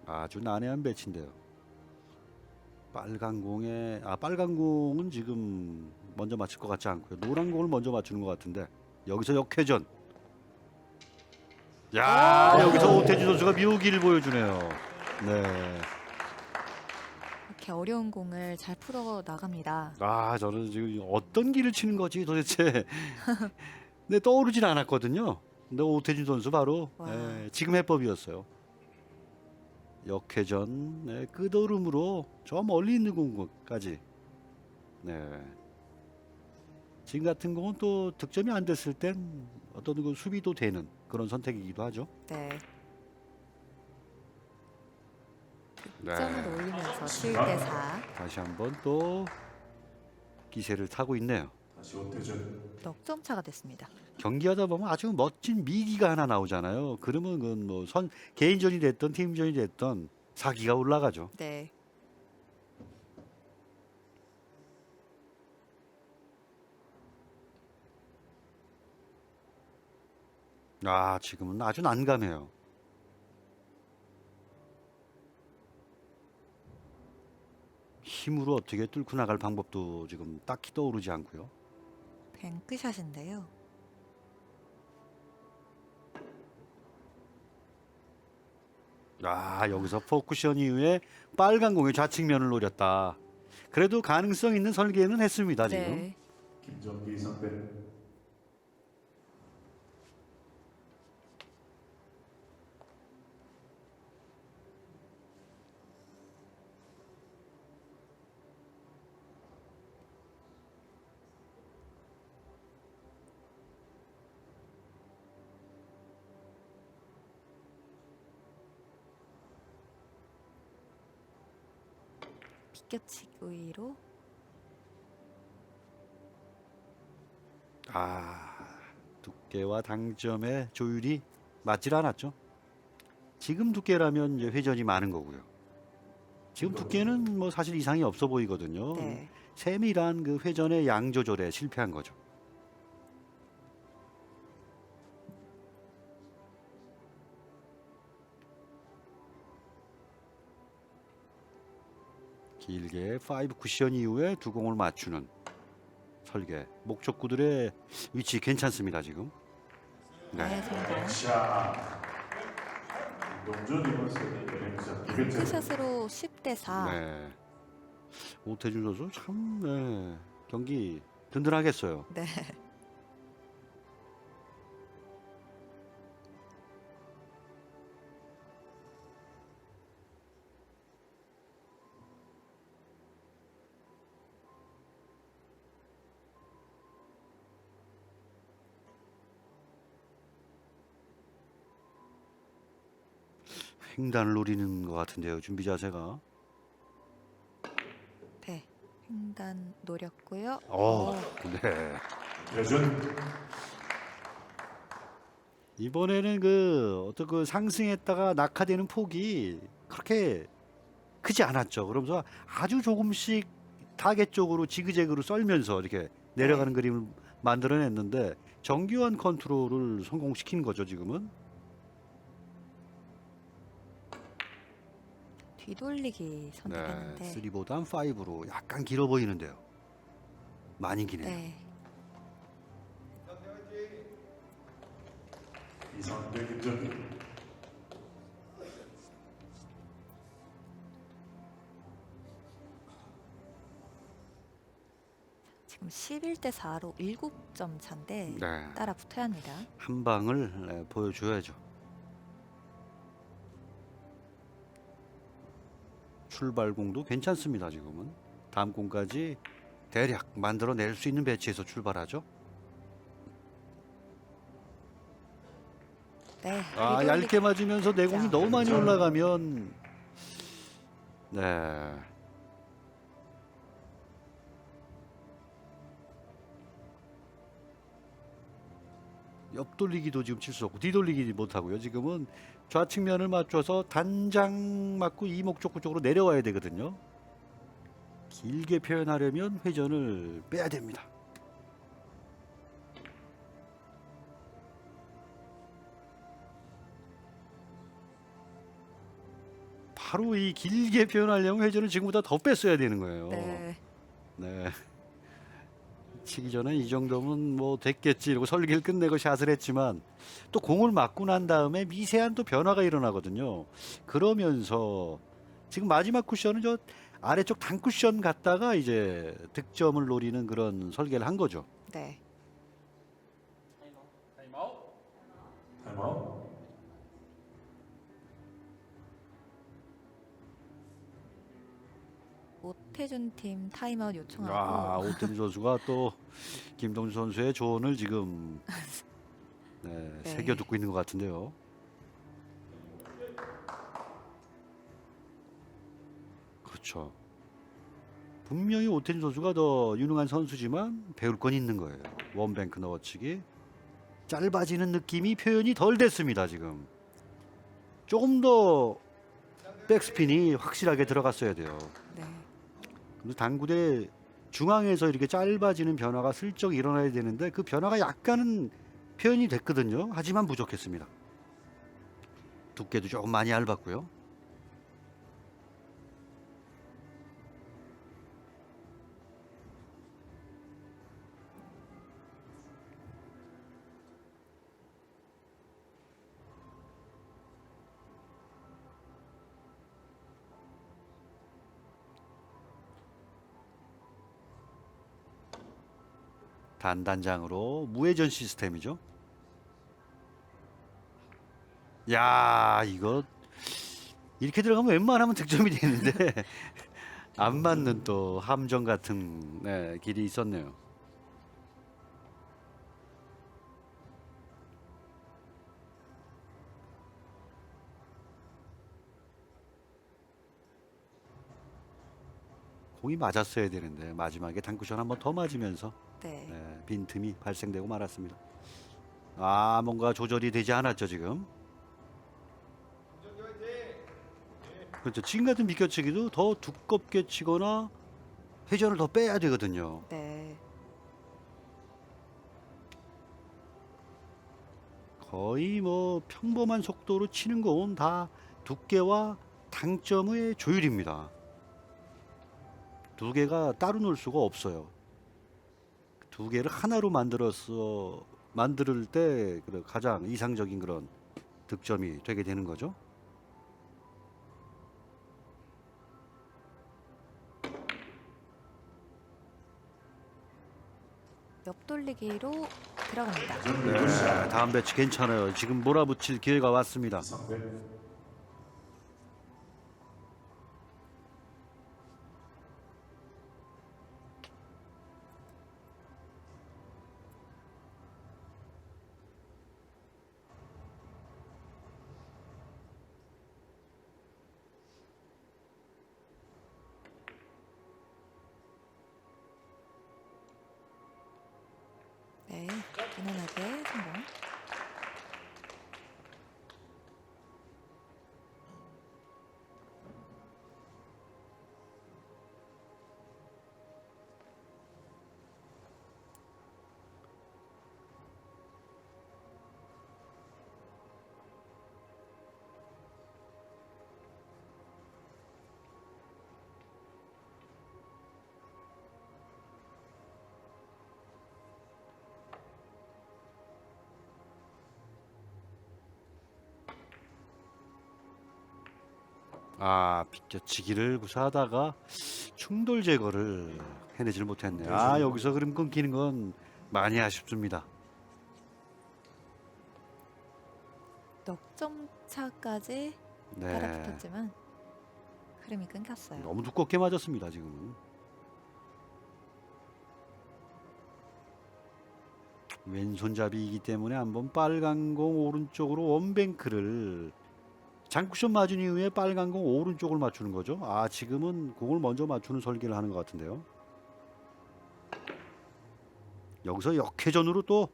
아주 난해한 배치인데요. 빨간 공에 빨간 공은 지금 먼저 맞출 것 같지 않고요. 노란 공을 먼저 맞추는 것 같은데 여기서 역회전. 야, 여기서 오태준 선수가 묘기를 보여주네요. 네. 이렇게 어려운 공을 잘 풀어 나갑니다. 저는 지금 어떤 기를 치는 거지 도대체. 네, 떠오르진 않았거든요. 근데 오태준 선수 바로 와. 지금 해법이었어요. 역회전, 끝오름으로 저 멀리 있는 공까지. 네. 지금 같은 공은 또 득점이 안 됐을 땐 어떤 그 수비도 되는 그런 선택이기도 하죠. 네. 네. 점을 올리면서 7대4 다시 한번 또 기세를 타고 있네요. 다시 오태준. 넉점 차가 됐습니다. 경기하다 보면 아주 멋진 미기가 하나 나오잖아요. 그러면 그건 뭐 개인전이 됐던 팀전이 됐던 사기가 올라가죠. 네. 지금은 아주 난감해요. 힘으로 어떻게 뚫고 나갈 방법도 지금 딱히 떠오르지 않고요. 뱅크샷인데요. 여기서 포쿠션 이후에 빨간 공의 좌측면을 노렸다. 그래도 가능성 있는 설계는 했습니다, 지금. 네. 김정기 선배. 비껴치기로 두께와 당점의 조율이 맞질 않았죠. 지금 두께라면 이제 회전이 많은 거고요. 지금 두께는 뭐 사실 이상이 없어 보이거든요. 네. 세밀한 그 회전의 양 조절에 실패한 거죠. 길게 5 쿠션 이후에 두 공을 맞추는 설계. 목적구들의 위치 괜찮습니다, 지금. 네, 성공. 자. 동전 이번 세트 뱅크샷. 이벤트. 뱅크샷으로 10대4. 네. 오태준 선수 참 경기 든든하겠어요. 네. 횡단을 노리는 것 같은데요, 준비 자세가. 네. 횡단 노렸고요. 네. 여준. 이번에는 어떤 그 상승했다가 낙하되는 폭이 그렇게 크지 않았죠. 그러면서 아주 조금씩 타겟 쪽으로 지그재그로 썰면서 이렇게 내려가는 그림을 만들어냈는데 정교한 컨트롤을 성공시킨 거죠, 지금은. 뒤돌리기 선택했는데. 3보단 5로 약간 길어 보이는데요. 많이 기네요. 네. 이선배 김정기. 지금 11대4로 7점 차인데 네. 따라 붙어야 합니다. 한 방을 보여줘야죠. 출발공도 괜찮습니다, 지금은. 다음 공까지 대략 만들어낼 수 있는 배치에서 출발하죠. 네. 얇게 맞으면서 내공이 자. 너무 많이 올라가면 네. 옆돌리기도 지금 칠 수 없고 뒤돌리기 못하고요. 지금은 좌측면을 맞춰서 단장 맞고 이목적구 쪽으로 내려와야 되거든요. 길게 표현하려면 회전을 빼야 됩니다. 바로 이 길게 표현하려면 회전을 지금보다 더 뺐어야 되는 거예요. 네. 네. 치기 전에 이 정도면 뭐 됐겠지 이러고 설계를 끝내고 샷을 했지만 또 공을 맞고 난 다음에 미세한 또 변화가 일어나거든요. 그러면서 지금 마지막 쿠션은 저 아래쪽 단 쿠션 갔다가 이제 득점을 노리는 그런 설계를 한 거죠. 네. 타임아웃. 오태준 팀 타임아웃 아, 요청하고 오태준 선수가 또 김동준 선수의 조언을 지금 네. 새겨 듣고 있는 것 같은데요. 그렇죠. 분명히 오태준 선수가 더 유능한 선수지만 배울 건 있는 거예요. 원뱅크 넣어치기 짧아지는 느낌이 표현이 덜 됐습니다. 지금 조금 더 백스핀이 확실하게 들어갔어야 돼요. 네. 근데 당구대 중앙에서 이렇게 짧아지는 변화가 슬쩍 일어나야 되는데 그 변화가 약간은 표현이 됐거든요. 하지만 부족했습니다. 두께도 조금 많이 얇았고요. 단단장으로 무회전 시스템이죠. 야, 이거 이렇게 들어가면 웬만하면 득점이 되는데 안 맞는 또 함정 같은 길이 있었네요. 공이 맞았어야 되는데 마지막에 단쿠션 한번 더 맞으면서 네. 빈틈이 발생되고 말았습니다. 아, 뭔가 조절이 되지 않았죠 지금. 그렇죠. 지금 같은 비껴치기도 더 두껍게 치거나 회전을 더 빼야 되거든요. 네. 거의 뭐 평범한 속도로 치는 건 다 두께와 당점의 조율입니다. 두 개가 따로 놀 수가 없어요. 두 개를 하나로 만들 때 가장 이상적인 그런 득점이 되게 되는 거죠. 옆돌리기로 들어갑니다. 네, 다음 배치 괜찮아요. 지금 몰아붙일 기회가 왔습니다. 이상배. 네. 무난하게 성공. 아, 비껴치기를 구사하다가 충돌 제거를 해내질 못했네요. 아, 여기서 그림 끊기는 건 많이 아쉽습니다. 넉 점 차까지 네, 달아붙었지만 흐름이 끊겼어요. 너무 두껍게 맞았습니다 지금. 왼손잡이이기 때문에 한번 빨간 공 오른쪽으로 원뱅크를 장쿠션 맞은 이후에 빨간 공 오른쪽을 맞추는 거죠. 아, 지금은 공을 먼저 맞추는 설계를 하는 것 같은데요. 여기서 역회전으로 또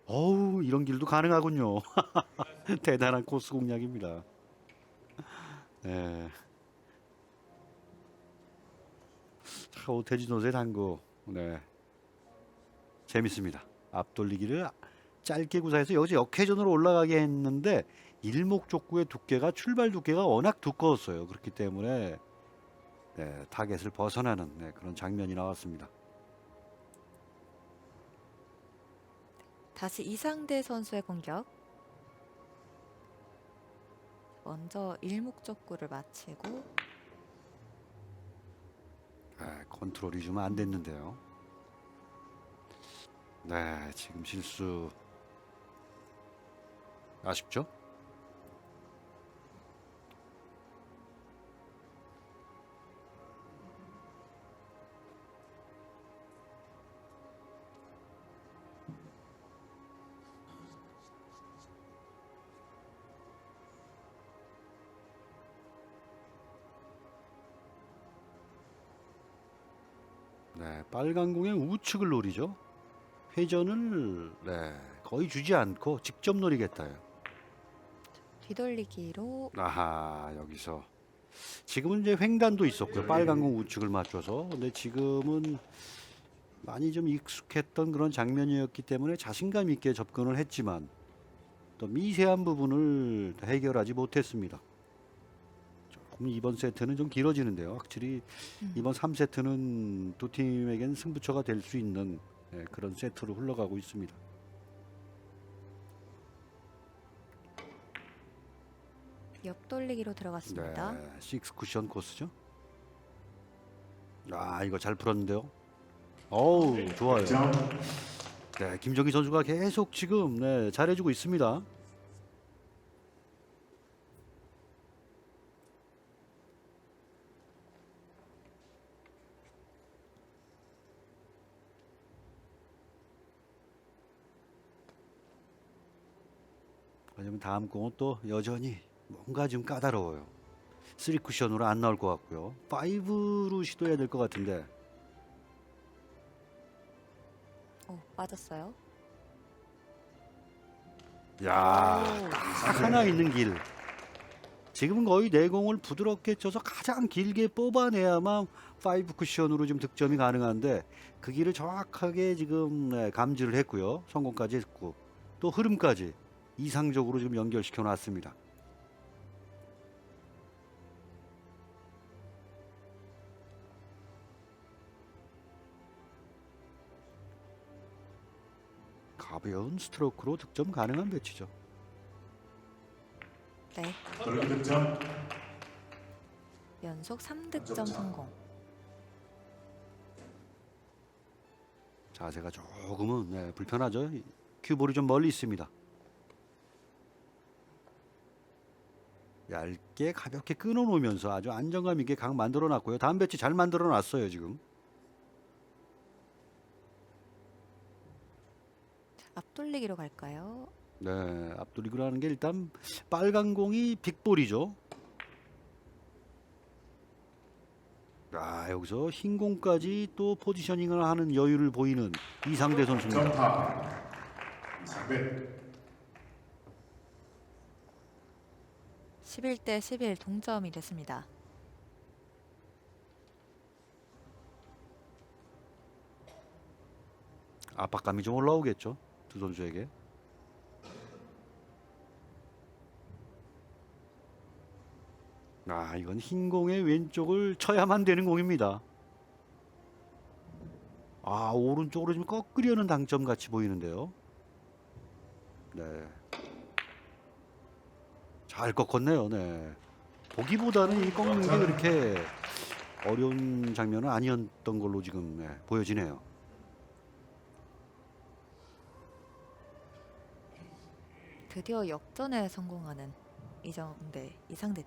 어우, 이런 길도 가능하군요. 대단한 코스 공략입니다. 네. 자, 오태준 선수의 당구, 네, 재밌습니다. 앞돌리기를 짧게 구사해서 여기서 역회전으로 올라가게 했는데 일목족구의 두께가 출발 두께가 워낙 두꺼웠어요. 그렇기 때문에 네, 타겟을 벗어나는 네, 그런 장면이 나왔습니다. 다시 이상대 선수의 공격. 먼저 일목적구를 마치고 컨트롤이 좀 안 됐는데요. 네, 지금 실수 아쉽죠? 네, 빨간 공의 우측을 노리죠. 회전을 거의 주지 않고 직접 노리겠다요. 뒤돌리기로 아하, 여기서 지금은 이제 횡단도 있었고요. 빨간 공 우측을 맞춰서. 근데 지금은 많이 좀 익숙했던 그런 장면이었기 때문에 자신감 있게 접근을 했지만 또 미세한 부분을 해결하지 못했습니다. 조금 이번 세트는 좀 길어지는데요. 확실히 이번 3세트는 두 팀에겐 승부처가 될 수 있는 그런 세트로 흘러가고 있습니다. 옆돌리기로 들어갔습니다. 네, 6 쿠션 코스죠. 아, 이거 잘 풀었는데요. 어우, 좋아요. 득점. 네, 김정희 선수가 계속 지금 잘해주고 있습니다. 하지만 다음 공은 또 여전히 뭔가 좀 까다로워요. 3 쿠션으로 안 나올 것 같고요. 5로 시도해야 될 것 같은데. 빠졌어요. 야, 오. 딱 하나 있는 길. 지금은 거의 내공을 부드럽게 쳐서 가장 길게 뽑아내야만 5 쿠션으로 좀 득점이 가능한데 그 길을 정확하게 지금 감지를 했고요. 성공까지 했고 또 흐름까지 이상적으로 좀 연결시켜 놨습니다. 가벼운 스트로크로 득점 가능한 배치죠. 네, 돌리기 득점. 연속 3득점 성공. 자세가 조금은 불편하죠. 큐볼이 좀 멀리 있습니다. 얇게 가볍게 끊어놓으면서 아주 안정감 있게 각 만들어 놨고요. 다음 배치 잘 만들어 놨어요 지금. 앞돌리기로 갈까요? 네, 앞돌리기라는 게 일단 빨간 공이 빅볼이죠. 아, 여기서 흰 공까지 또 포지셔닝을 하는 여유를 보이는 이상대 선수입니다. 점파. 이상대. 11대 11 동점이 됐습니다. 압박감이 좀 올라오겠죠, 두 선수에게. 아, 이건 흰 공의 왼쪽을 쳐야만 되는 공입니다. 아, 오른쪽으로 좀 꺾으려는 당점 같이 보이는데요. 네, 잘 꺾었네요. 네, 보기보다는 이 꺾는 게 그렇게 어려운 장면은 아니었던 걸로 지금 보여지네요. 드디어 역전에 성공하는 이상대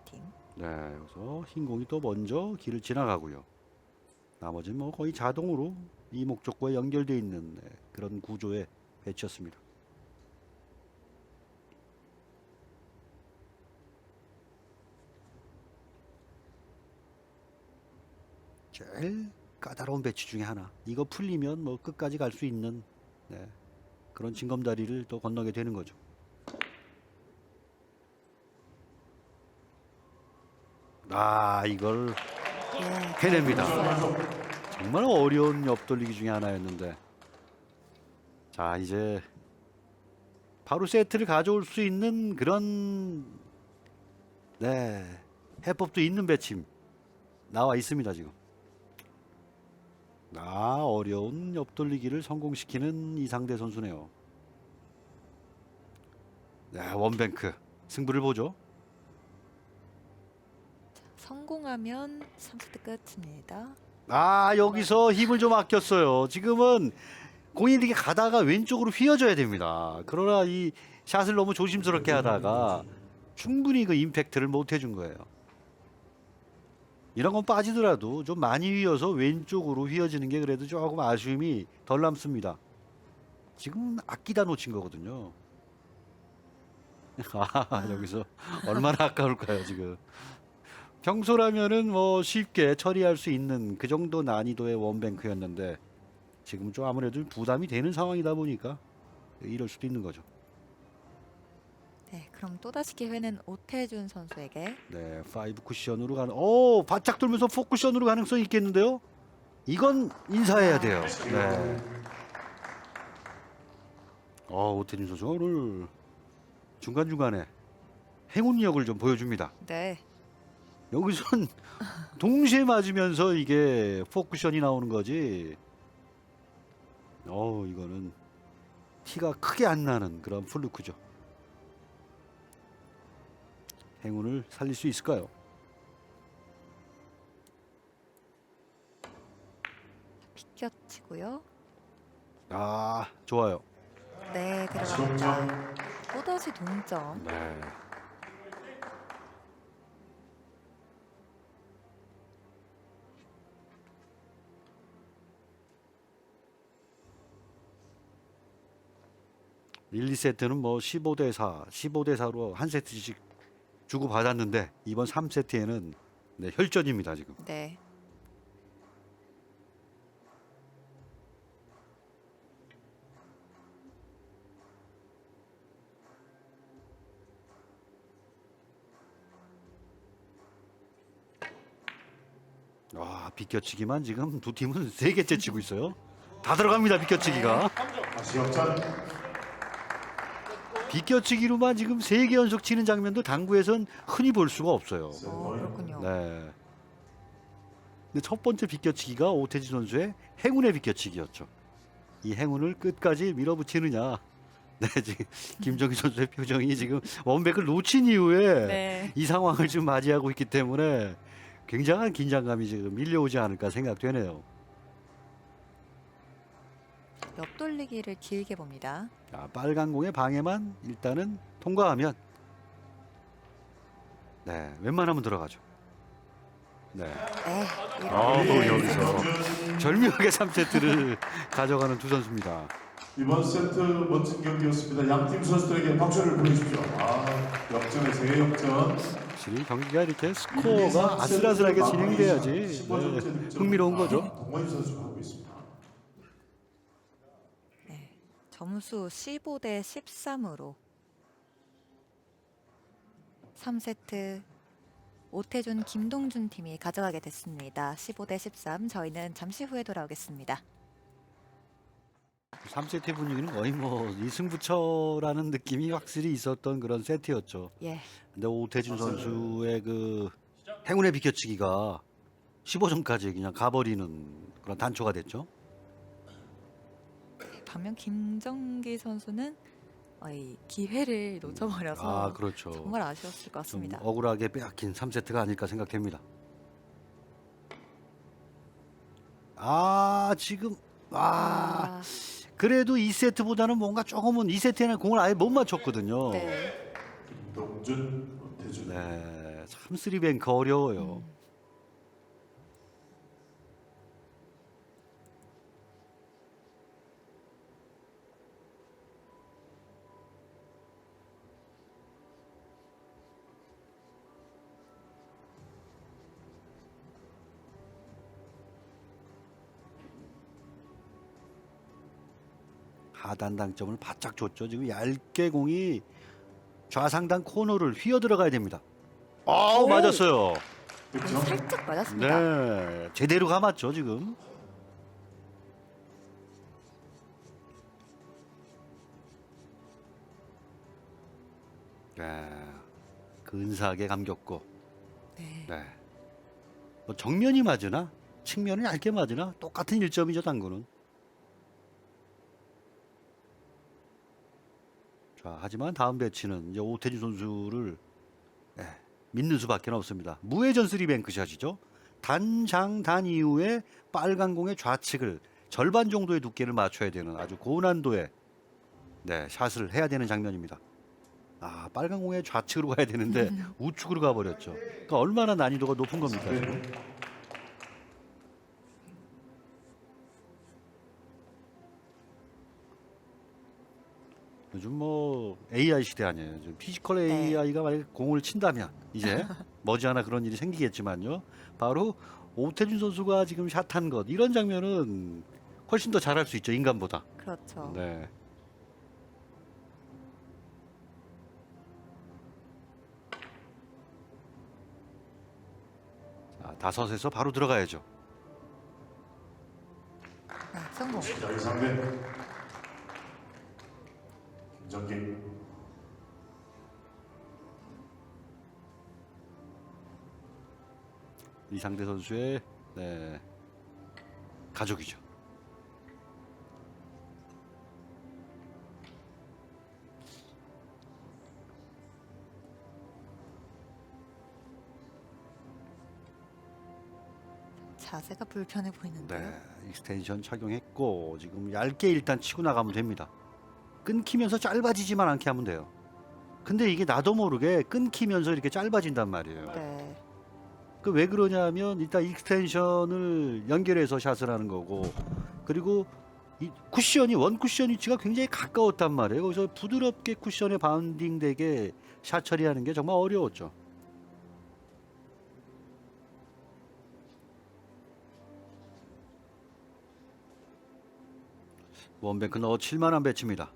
팀. 네, 여기서 흰 공이 또 먼저 길을 지나가고요. 나머지는 뭐 거의 자동으로 이 목적과에 연결되어 있는 그런 구조의 배치였습니다. 제일 까다로운 배치 중에 하나. 이거 풀리면 뭐 끝까지 갈 수 있는 그런 징검다리를 또 건너게 되는 거죠. 아, 이걸 예, 해냅니다. 좋았어요. 정말 어려운 옆돌리기 중에 하나였는데, 자, 이제 바로 세트를 가져올 수 있는 그런 네 해법도 있는 배침 나와 있습니다 지금. 어려운 옆돌리기를 성공시키는 이상대 선수네요. 네, 원뱅크 승부를 보죠. 성공하면 3세트 끝입니다. 여기서 힘을 좀 아꼈어요. 지금은 공이 이렇게 가다가 왼쪽으로 휘어져야 됩니다. 그러나 이 샷을 너무 조심스럽게 하다가 충분히 그 임팩트를 못 해준 거예요. 이런 건 빠지더라도 좀 많이 휘어서 왼쪽으로 휘어지는 게 그래도 조금 아쉬움이 덜 남습니다. 지금 아끼다 놓친 거거든요. 여기서 얼마나 아까울까요 지금. 평소라면은 뭐 쉽게 처리할 수 있는 그 정도 난이도의 원뱅크였는데 지금 좀 아무래도 부담이 되는 상황이다 보니까 이럴 수도 있는 거죠. 네, 그럼 또다시 기회는 오태준 선수에게. 네, 5 쿠션으로 가는. 바짝 돌면서 4 쿠션으로 가능성이 있겠는데요. 이건 인사해야 돼요. 네. 오태준 선수가 오늘 중간중간에 행운력을 좀 보여줍니다. 네, 여기선 동시에 맞으면서 이게 4 쿠션이 나오는 거지. 이거는 티가 크게 안 나는 그런 플루크죠. 행운을 살릴 수 있을까요? 비껴치고요. 좋아요. 네, 다시 들어갑니다. 동점. 또다시 동점. 네. 일, 2세트는 뭐 15대 4, 15대 4로 한 세트씩 주고 받았는데 이번 3세트에는 네, 혈전입니다 지금. 네, 비껴치기만 지금 두 팀은 3개째 치고 있어요. 다 들어갑니다 비껴치기가. 다시 역전. 비껴치기로만 지금 3개 연속 치는 장면도 당구에선 흔히 볼 수가 없어요. 그렇군요. 네. 근데 첫 번째 비껴치기가 오태지 선수의 행운의 비껴치기였죠. 이 행운을 끝까지 밀어붙이느냐. 네, 지금 김정희 선수의 표정이 지금 원백을 놓친 이후에 네, 이 상황을 지금 맞이하고 있기 때문에 굉장한 긴장감이 지금 밀려오지 않을까 생각되네요. 옆돌리기를 길게 봅니다. 빨간 공의 방해만 일단은 통과하면 네, 웬만하면 들어가죠. 네. 네, 여기서 절묘하게 3세트를 가져가는 두 선수입니다. 이번 세트 멋진 경기였습니다. 양팀 선수들에게 박수를 보내주십시오. 역전에서 역전. 확실히 경기가 이렇게 스코어가 아슬아슬하게 진행돼야지 네, 흥미로운 거죠. 동원희 선수가 하고 있습니다. 네, 점수 15대 13으로 3세트 오태준, 김동준 팀이 가져가게 됐습니다. 15대 13. 저희는 잠시 후에 돌아오겠습니다. 3세트 분위기는 거의 뭐 이승부처라는 느낌이 확실히 있었던 그런 세트였죠. 예, 근데 오태준 선수의 그 행운의 비껴치기가 15점까지 그냥 가버리는 그런 단초가 됐죠. 반면 김정기 선수는 이 기회를 놓쳐버려서 그렇죠. 정말 아쉬웠을 것 좀 같습니다. 억울하게 빼앗긴 3세트가 아닐까 생각됩니다. 지금 그래도 2세트보다는 뭔가 조금은 2세트에는 공을 아예 못 맞췄거든요. 네, 김동준, 오태준. 네, 참 3뱅크 어려워요. 하단 당점을 바짝 줬죠. 지금 얇게 공이 좌상단 코너를 휘어 들어가야 됩니다. 맞았어요. 그렇죠? 살짝 맞았습니다. 네, 제대로 감았죠 지금. 네. 근사하게 감겼고. 네. 네. 뭐 정면이 맞으나 측면이 얇게 맞으나 똑같은 1점이죠, 당구는. 자, 하지만 다음 배치는 이제 오태준 선수를 믿는 수밖에 없습니다. 무회전 3뱅크샷이죠. 단장단 이후에 빨간 공의 좌측을 절반 정도의 두께를 맞춰야 되는 아주 고난도의 샷을 해야 되는 장면입니다. 아, 빨간 공의 좌측으로 가야 되는데 우측으로 가버렸죠. 그러니까 얼마나 난이도가 높은 겁니까, 지금? 요즘 뭐 AI 시대 아니에요. 요즘 피지컬 네. AI가 만약에 공을 친다면 이제 머지않아 그런 일이 생기겠지만요. 바로 오태준 선수가 지금 샷한 것 이런 장면은 훨씬 더 잘할 수 있죠, 인간보다. 그렇죠. 네. 자, 다섯에서 바로 들어가야죠. 네, 성공. 자, 이 상대 김정기. 이상대 선수의 가족이죠. 자세가 불편해 보이는데요. 네, 익스텐션 착용했고 지금 얇게 일단 치고 나가면 됩니다. 끊기면서 짧아지지만 않게 하면 돼요. 근데 이게 나도 모르게 끊기면서 이렇게 짧아진단 말이에요. 네. 그 왜 그러냐면 일단 익스텐션을 연결해서 샷을 하는 거고, 그리고 이 쿠션이 원 쿠션 위치가 굉장히 가까웠단 말이에요. 그래서 부드럽게 쿠션에 바운딩 되게 샷 처리하는 게 정말 어려웠죠. 원뱅크 넣어 7만원 배치입니다.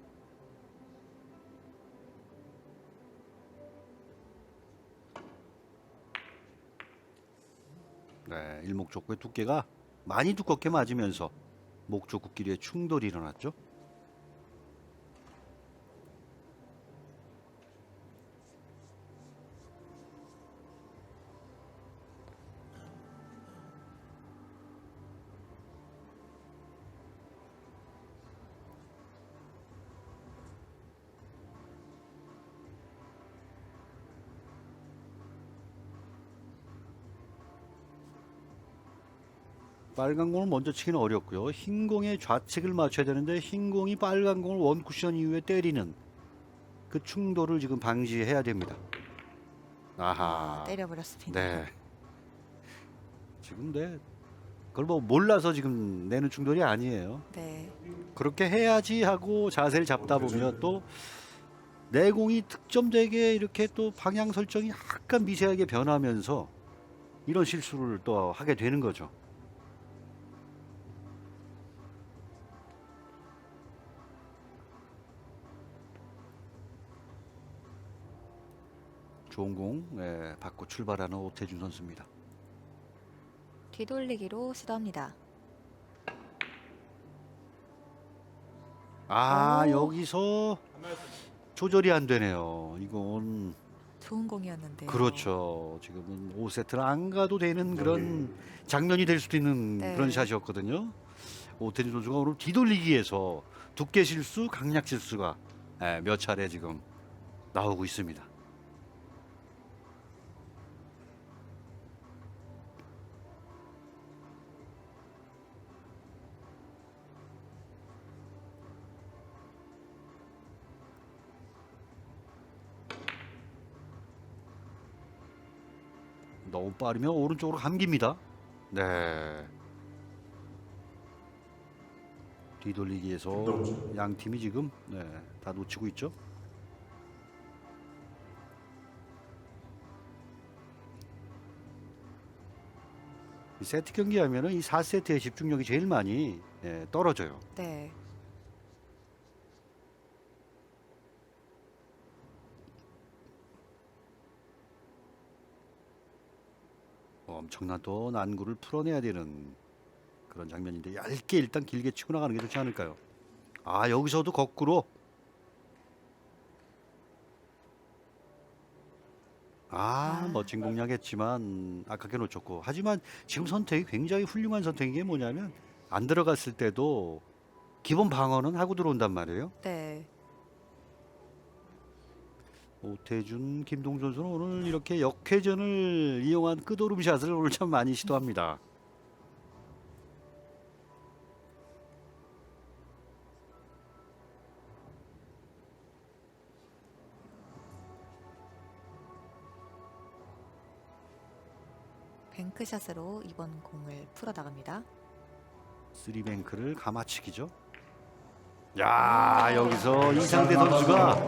네, 일목적구의 두께가 많이 두껍게 맞으면서 목적구끼리의 충돌이 일어났죠. 빨간 공을 먼저 치기는 어렵고요. 흰 공의 좌측을 맞춰야 되는데 흰 공이 빨간 공을 원 쿠션 이후에 때리는 그 충돌을 지금 방지해야 됩니다. 아하. 때려버렸습니다. 네. 지금 그걸 뭐 몰라서 지금 내는 충돌이 아니에요. 네. 그렇게 해야지 하고 자세를 잡다 보면 또 내공이 득점되게 이렇게 또 방향 설정이 약간 미세하게 변하면서 이런 실수를 또 하게 되는 거죠. 좋은 공 받고 출발하는 오태준 선수입니다. 뒤돌리기로 시도합니다. 아, 오. 여기서 조절이 안 되네요. 이건 좋은 공이었는데요. 그렇죠. 지금은 5세트를 안 가도 되는 그런 장면이 될 수도 있는 네. 그런 샷이었거든요. 오태준 선수가 오늘 뒤돌리기에서 두께 실수, 강약 실수가 몇 차례 지금 나오고 있습니다. 너무 빠르면 오른쪽으로 감깁니다. 네. 뒤돌리기에서 양 팀이 지금 다 놓치고 있죠. 이 세트 경기 하면은 이 4세트의 집중력이 제일 많이 떨어져요. 네. 엄청난 또 난구를 풀어내야 되는 그런 장면인데 얇게 일단 길게 치고 나가는 게 좋지 않을까요? 아, 여기서도 거꾸로 멋진 공략했지만 아깝게 놓쳤고. 하지만 지금 선택이 굉장히 훌륭한 선택인 게 뭐냐면 안 들어갔을 때도 기본 방어는 하고 들어온단 말이에요. 네. 오태준, 김동준 선수는 오늘 이렇게 역회전을 이용한 끝오름 샷을 오늘 참 많이 시도합니다. 뱅크샷으로 이번 공을 풀어 나갑니다. 쓰리뱅크를 가마치기죠. 야, 여기서 이상대 선수가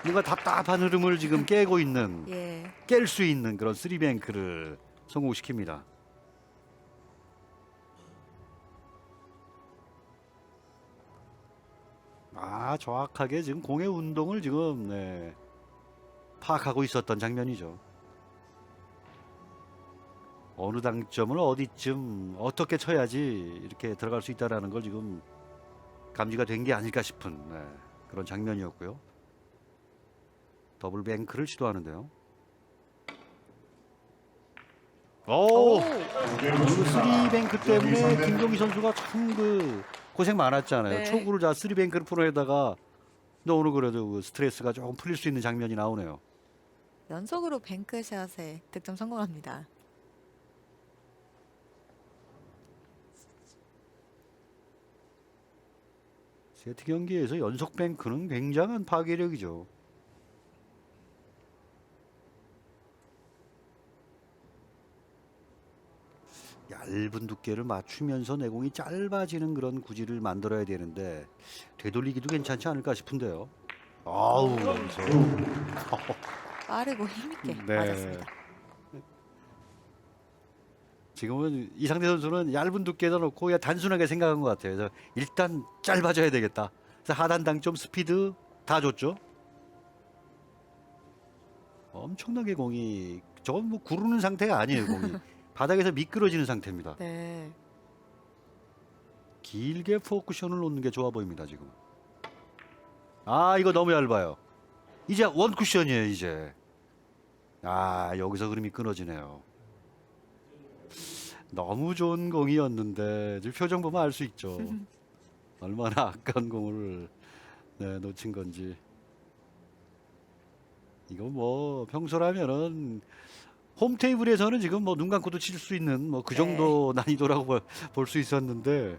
뭔가 답답한 흐름을 지금 깨고 있는, 예. 깰 수 있는 그런 쓰리뱅크를 성공시킵니다. 정확하게 지금 공의 운동을 지금 파악하고 있었던 장면이죠. 어느 당점을 어디쯤 어떻게 쳐야지 이렇게 들어갈 수 있다라는 걸 지금 감지가 된 게 아닐까 싶은 그런 장면이었고요. 더블 뱅크를 시도하는데요. 오! 그 쓰리 뱅크 때문에 김종기 선수가 참 고생 많았잖아요. 네. 초구를 자 쓰리 뱅크를 풀어내다가 근데 오늘 그래도 그 스트레스가 조금 풀릴 수 있는 장면이 나오네요. 연속으로 뱅크샷에 득점 성공합니다. 세트 경기에서 연속 뱅크는 굉장한 파괴력이죠. 얇은 두께를 맞추면서 내공이 짧아지는 그런 구질을 만들어야 되는데 되돌리기도 괜찮지 않을까 싶은데요. 아우, 여기서 빠르고 힘있게 네. 맞았습니다. 지금은 이상대 선수는 얇은 두께에다 놓고 그냥 단순하게 생각한 것 같아요. 그래서 일단 짧아져야 되겠다. 그래서 하단 당점 스피드 다 줬죠. 엄청나게 공이 저건 뭐 구르는 상태가 아니에요. 공이 바닥에서 미끄러지는 상태입니다. 네. 길게 포쿠션을 놓는 게 좋아 보입니다. 지금. 이거 너무 얇아요. 이제 원 쿠션이에요. 이제. 여기서 흐름이 끊어지네요. 너무 좋은 공이었는데 지금 표정 보면 알 수 있죠. 얼마나 아까운 공을 놓친 건지. 이거 뭐 평소라면은 홈 테이블에서는 지금 뭐 눈 감고도 칠 수 있는 뭐 그 정도 난이도라고 볼 수 있었는데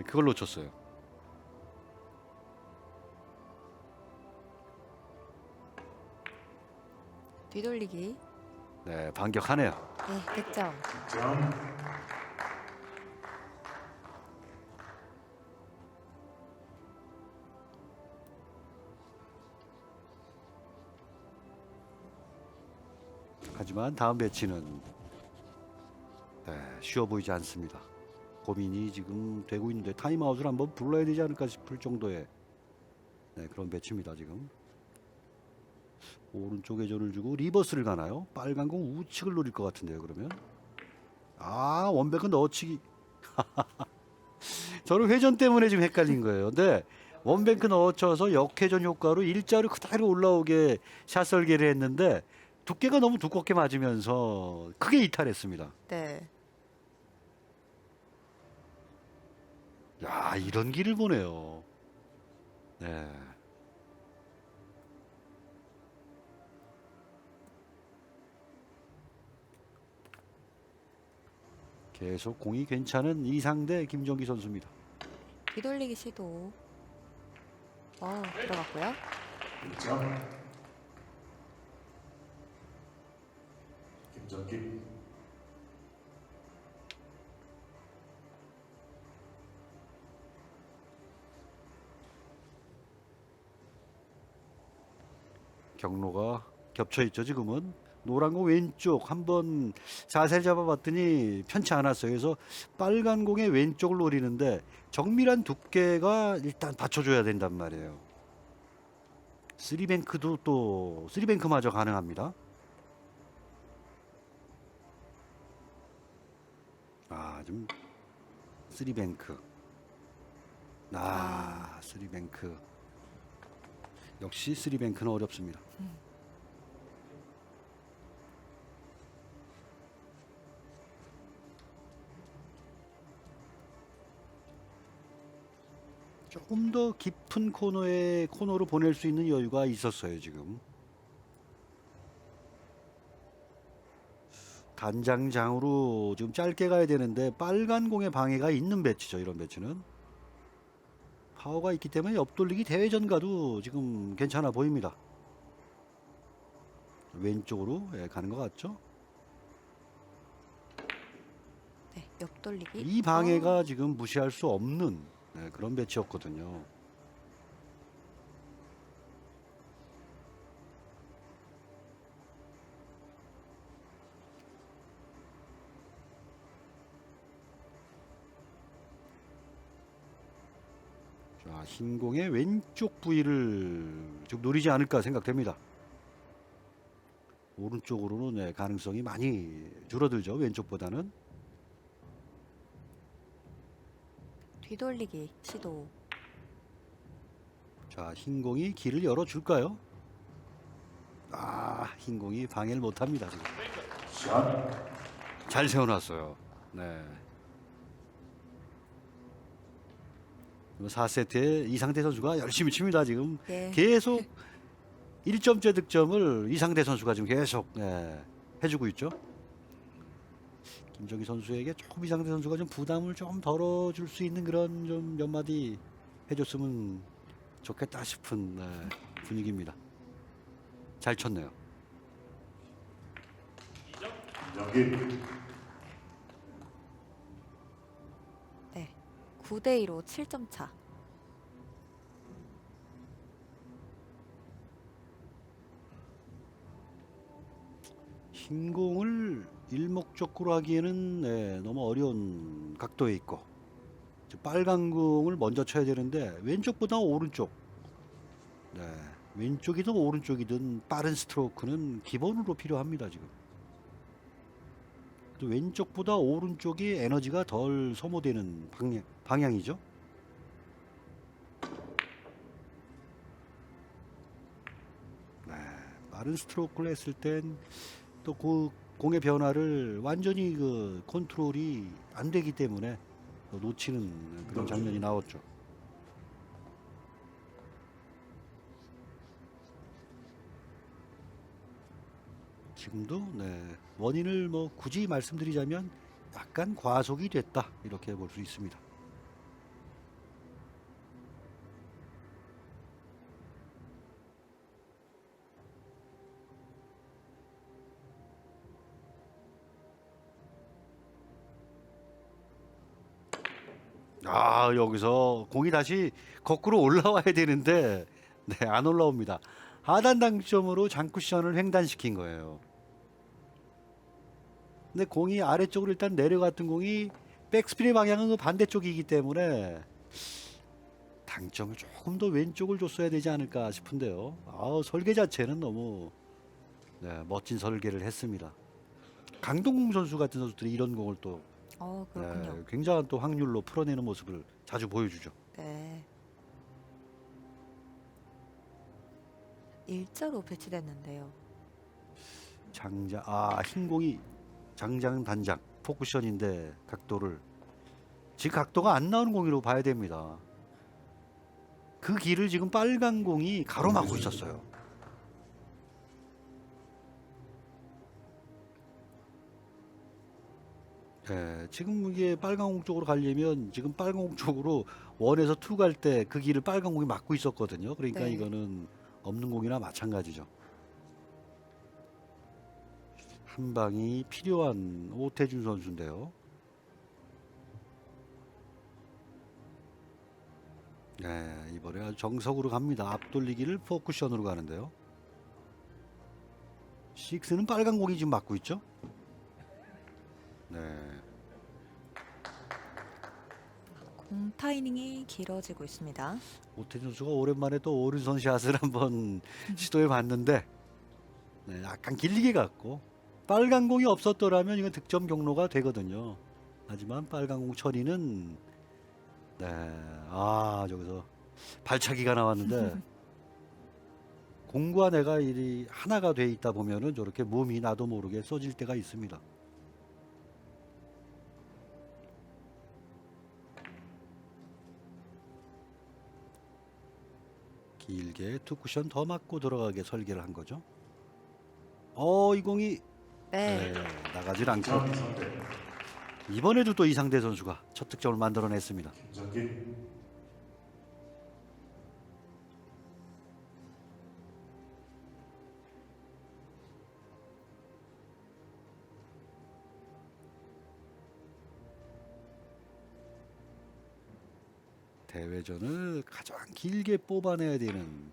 그걸 놓쳤어요. 뒤돌리기. 반격하네요. 네, 득점. 점. 하지만 다음 배치는 쉬워 보이지 않습니다. 고민이 지금 되고 있는데 타임아웃을 한번 불러야 되지 않을까 싶을 정도의 그런 배치입니다. 지금 오른쪽에 전을 주고 리버스를 가나요? 빨간 공 우측을 노릴 것 같은데요. 그러면 원뱅크 넣어치기. 저는 회전 때문에 지금 헷갈린 거예요. 근데 원뱅크 넣어쳐서 역회전 효과로 일자로 그대로 올라오게 샷 설계를 했는데 두께가 너무 두껍게 맞으면서 크게 이탈했습니다. 네. 야, 이런 길을 보네요. 네. 계속 공이 괜찮은 이상대 김종기 선수입니다. 뒤돌리기 시도. 들어갔고요. 점. 김정기. 경로가 겹쳐 있죠. 지금은 노란 공 왼쪽 한번 자세를 잡아봤더니 편치 않았어요. 그래서 빨간 공의 왼쪽을 노리는데 정밀한 두께가 일단 받쳐줘야 된단 말이에요. 쓰리뱅크도 또 쓰리뱅크마저 가능합니다. 좀 쓰리뱅크. 쓰리뱅크. 역시 쓰리뱅크는 어렵습니다. 조금 더 깊은 코너로 보낼 수 있는 여유가 있었어요 지금. 단장장으로 지금 짧게 가야 되는데 빨간 공에 방해가 있는 배치죠. 이런 배치는 파워가 있기 때문에 옆돌리기 대회전가도 지금 괜찮아 보입니다. 왼쪽으로 가는 것 같죠? 네, 옆돌리기. 이 방해가 지금 무시할 수 없는 그런 배치였거든요. 자, 흰공의 왼쪽 부위를 좀 노리지 않을까 생각됩니다. 오른쪽으로는 가능성이 많이 줄어들죠. 왼쪽보다는. 뒤돌리기 시도. 자, 흰공이 길을 열어줄까요? 아, 흰공이 방해를 못합니다. 지금. 샷. 잘 세워놨어요. 네. 4세트에 이상대 선수가 열심히 칩니다. 지금 예. 계속 1점째 득점을 이상대 선수가 지금 계속 해주고 있죠. 김정희 선수에게 조금 이상대 선수가 좀 부담을 좀 덜어줄 수 있는 그런 좀 몇 마디 해줬으면 좋겠다 싶은 분위기입니다. 잘 쳤네요. 여기 네. 9대 2로 7점 차. 흰 공을 일목적으로 하기에는 너무 어려운 각도에 있고 빨간 공을 먼저 쳐야 되는데 왼쪽보다 오른쪽, 왼쪽이든 오른쪽이든 빠른 스트로크는 기본으로 필요합니다. 지금 또 왼쪽보다 오른쪽이 에너지가 덜 소모되는 방향이죠. 빠른 스트로크를 했을 땐 또 그 공의 변화를 완전히 그 컨트롤이 안 되기 때문에 놓치는 그런 장면이 나왔죠. 지금도 원인을 뭐 굳이 말씀드리자면 약간 과속이 됐다 이렇게 볼 수 있습니다. 아, 여기서 공이 다시 거꾸로 올라와야 되는데 안 올라옵니다. 하단 당점으로 장쿠션을 횡단시킨 거예요. 근데 공이 아래쪽으로 일단 내려갔던 공이 백스핀의 방향은 그 반대쪽이기 때문에 당점을 조금 더 왼쪽을 줬어야 되지 않을까 싶은데요. 설계 자체는 너무 멋진 설계를 했습니다. 강동궁 선수 같은 선수들이 이런 공을 또 그렇군요. 굉장한 또 확률로 풀어내는 모습을 자주 보여주죠. 네. 일자로 배치됐는데요. 흰 공이 장장 단장 포쿠션인데 각도를 지금 각도가 안 나오는 공으로 봐야 됩니다. 그 길을 지금 빨간 공이 가로막고 있었어요. 지금 이게 빨간 공 쪽으로 가려면 지금 빨간 공 쪽으로 원에서 투 갈 때 그 길을 빨간 공이 막고 있었거든요. 그러니까 네. 이거는 없는 공이나 마찬가지죠. 한 방이 필요한 오태준 선수인데요. 이번에 아주 정석으로 갑니다. 앞돌리기를 포쿠션으로 가는데요. 6는 빨간 공이 지금 막고 있죠. 공 타이밍이 길어지고 있습니다. 오태준 선수가 오랜만에 또 오른손 샷을 한번 시도해 봤는데 약간 길리게 갔고 빨간 공이 없었더라면 이건 득점 경로가 되거든요. 하지만 빨간 공 처리는 저기서 발차기가 나왔는데 공과 내가 일이 하나가 돼 있다 보면은 저렇게 몸이 나도 모르게 쏘질 때가 있습니다. 길게 투 쿠션 더 맞고 들어가게 설계를 한 거죠. 이 공이 네. 나가질 않고 점 이상대. 이번에도 또 이상대 선수가 첫 득점을 만들어냈습니다. 김정기. 대회전을 가장 길게 뽑아내야 되는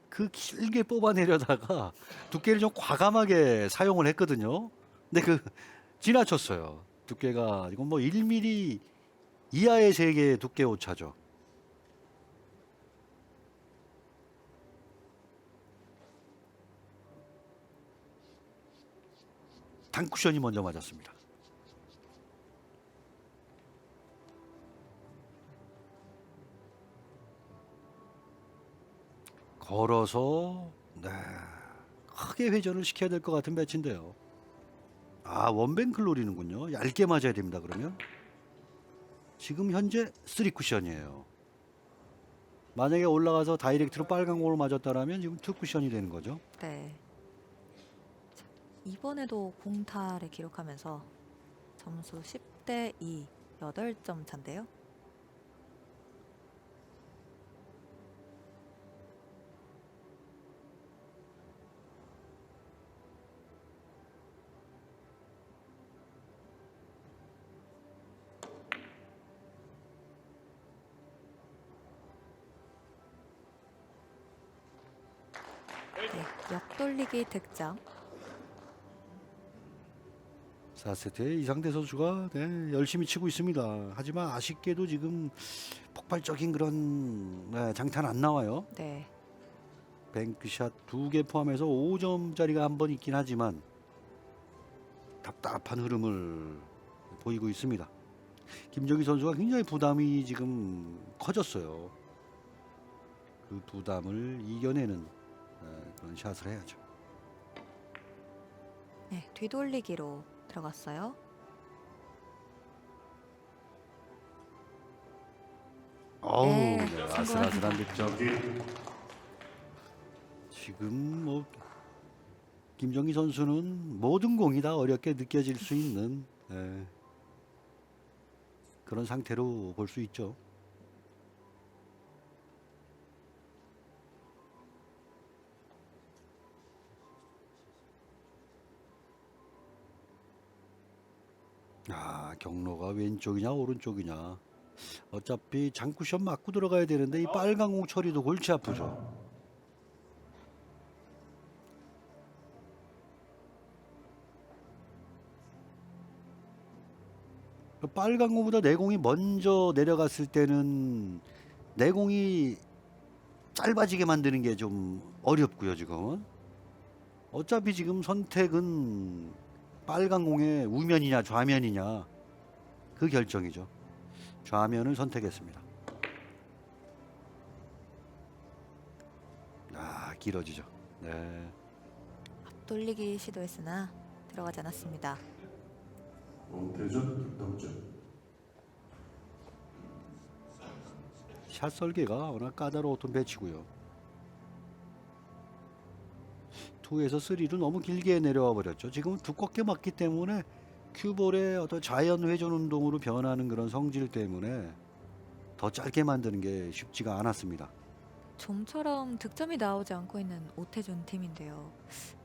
그 길게 뽑아내려다가 두께를 좀 과감하게 사용을 했거든요. 근데 지나쳤어요. 두께가 이건 뭐 1mm 이하의 세계의 두께 오차죠. 단쿠션이 먼저 맞았습니다. 걸어서 크게 회전을 시켜야 될 것 같은 배치인데요. 원뱅클 노리는군요. 얇게 맞아야 됩니다. 그러면 지금 현재 3쿠션이에요. 만약에 올라가서 다이렉트로 빨간 공을 맞았다라면 지금 2쿠션이 되는 거죠. 네. 자, 이번에도 공타를 기록하면서 점수 10대 2, 8점 차인데요. 네, 역돌리기 득점. 4세트에 이상대 선수가 열심히 치고 있습니다. 하지만 아쉽게도 지금 폭발적인 그런 장타는 안 나와요. 네. 뱅크샷 2개 포함해서 5점짜리가 한 번 있긴 하지만 답답한 흐름을 보이고 있습니다. 김정희 선수가 굉장히 부담이 지금 커졌어요. 그 부담을 이겨내는 그런 샷을 해야죠. 네, 뒤돌리기로 들어갔어요. 네, 아슬아슬한 득점. 김정기. 지금 뭐 김정희 선수는 모든 공이 다 어렵게 느껴질 수 있는 그런 상태로 볼 수 있죠. 경로가 왼쪽이냐 오른쪽이냐. 어차피 장쿠션 맞고 들어가야 되는데 이 빨간 공 처리도 골치 아프죠. 빨간 공보다 내공이 먼저 내려갔을 때는 내공이 짧아지게 만드는 게 좀 어렵고요. 지금은 어차피 지금 선택은 빨간 공의 우면이냐 좌면이냐 그 결정이죠. 좌면을 선택했습니다. 길어지죠. 네. 앞돌리기 시도했으나 들어가지 않았습니다. 오태준 김동준. 샷 설계가 워낙 까다로웠던 배치고요. 2에서 3로 너무 길게 내려와 버렸죠. 지금은 두껍게 맞기 때문에 큐볼의 어떤 자연 회전 운동으로 변하는 그런 성질 때문에 더 짧게 만드는 게 쉽지가 않았습니다. 좀처럼 득점이 나오지 않고 있는 오태준 팀인데요.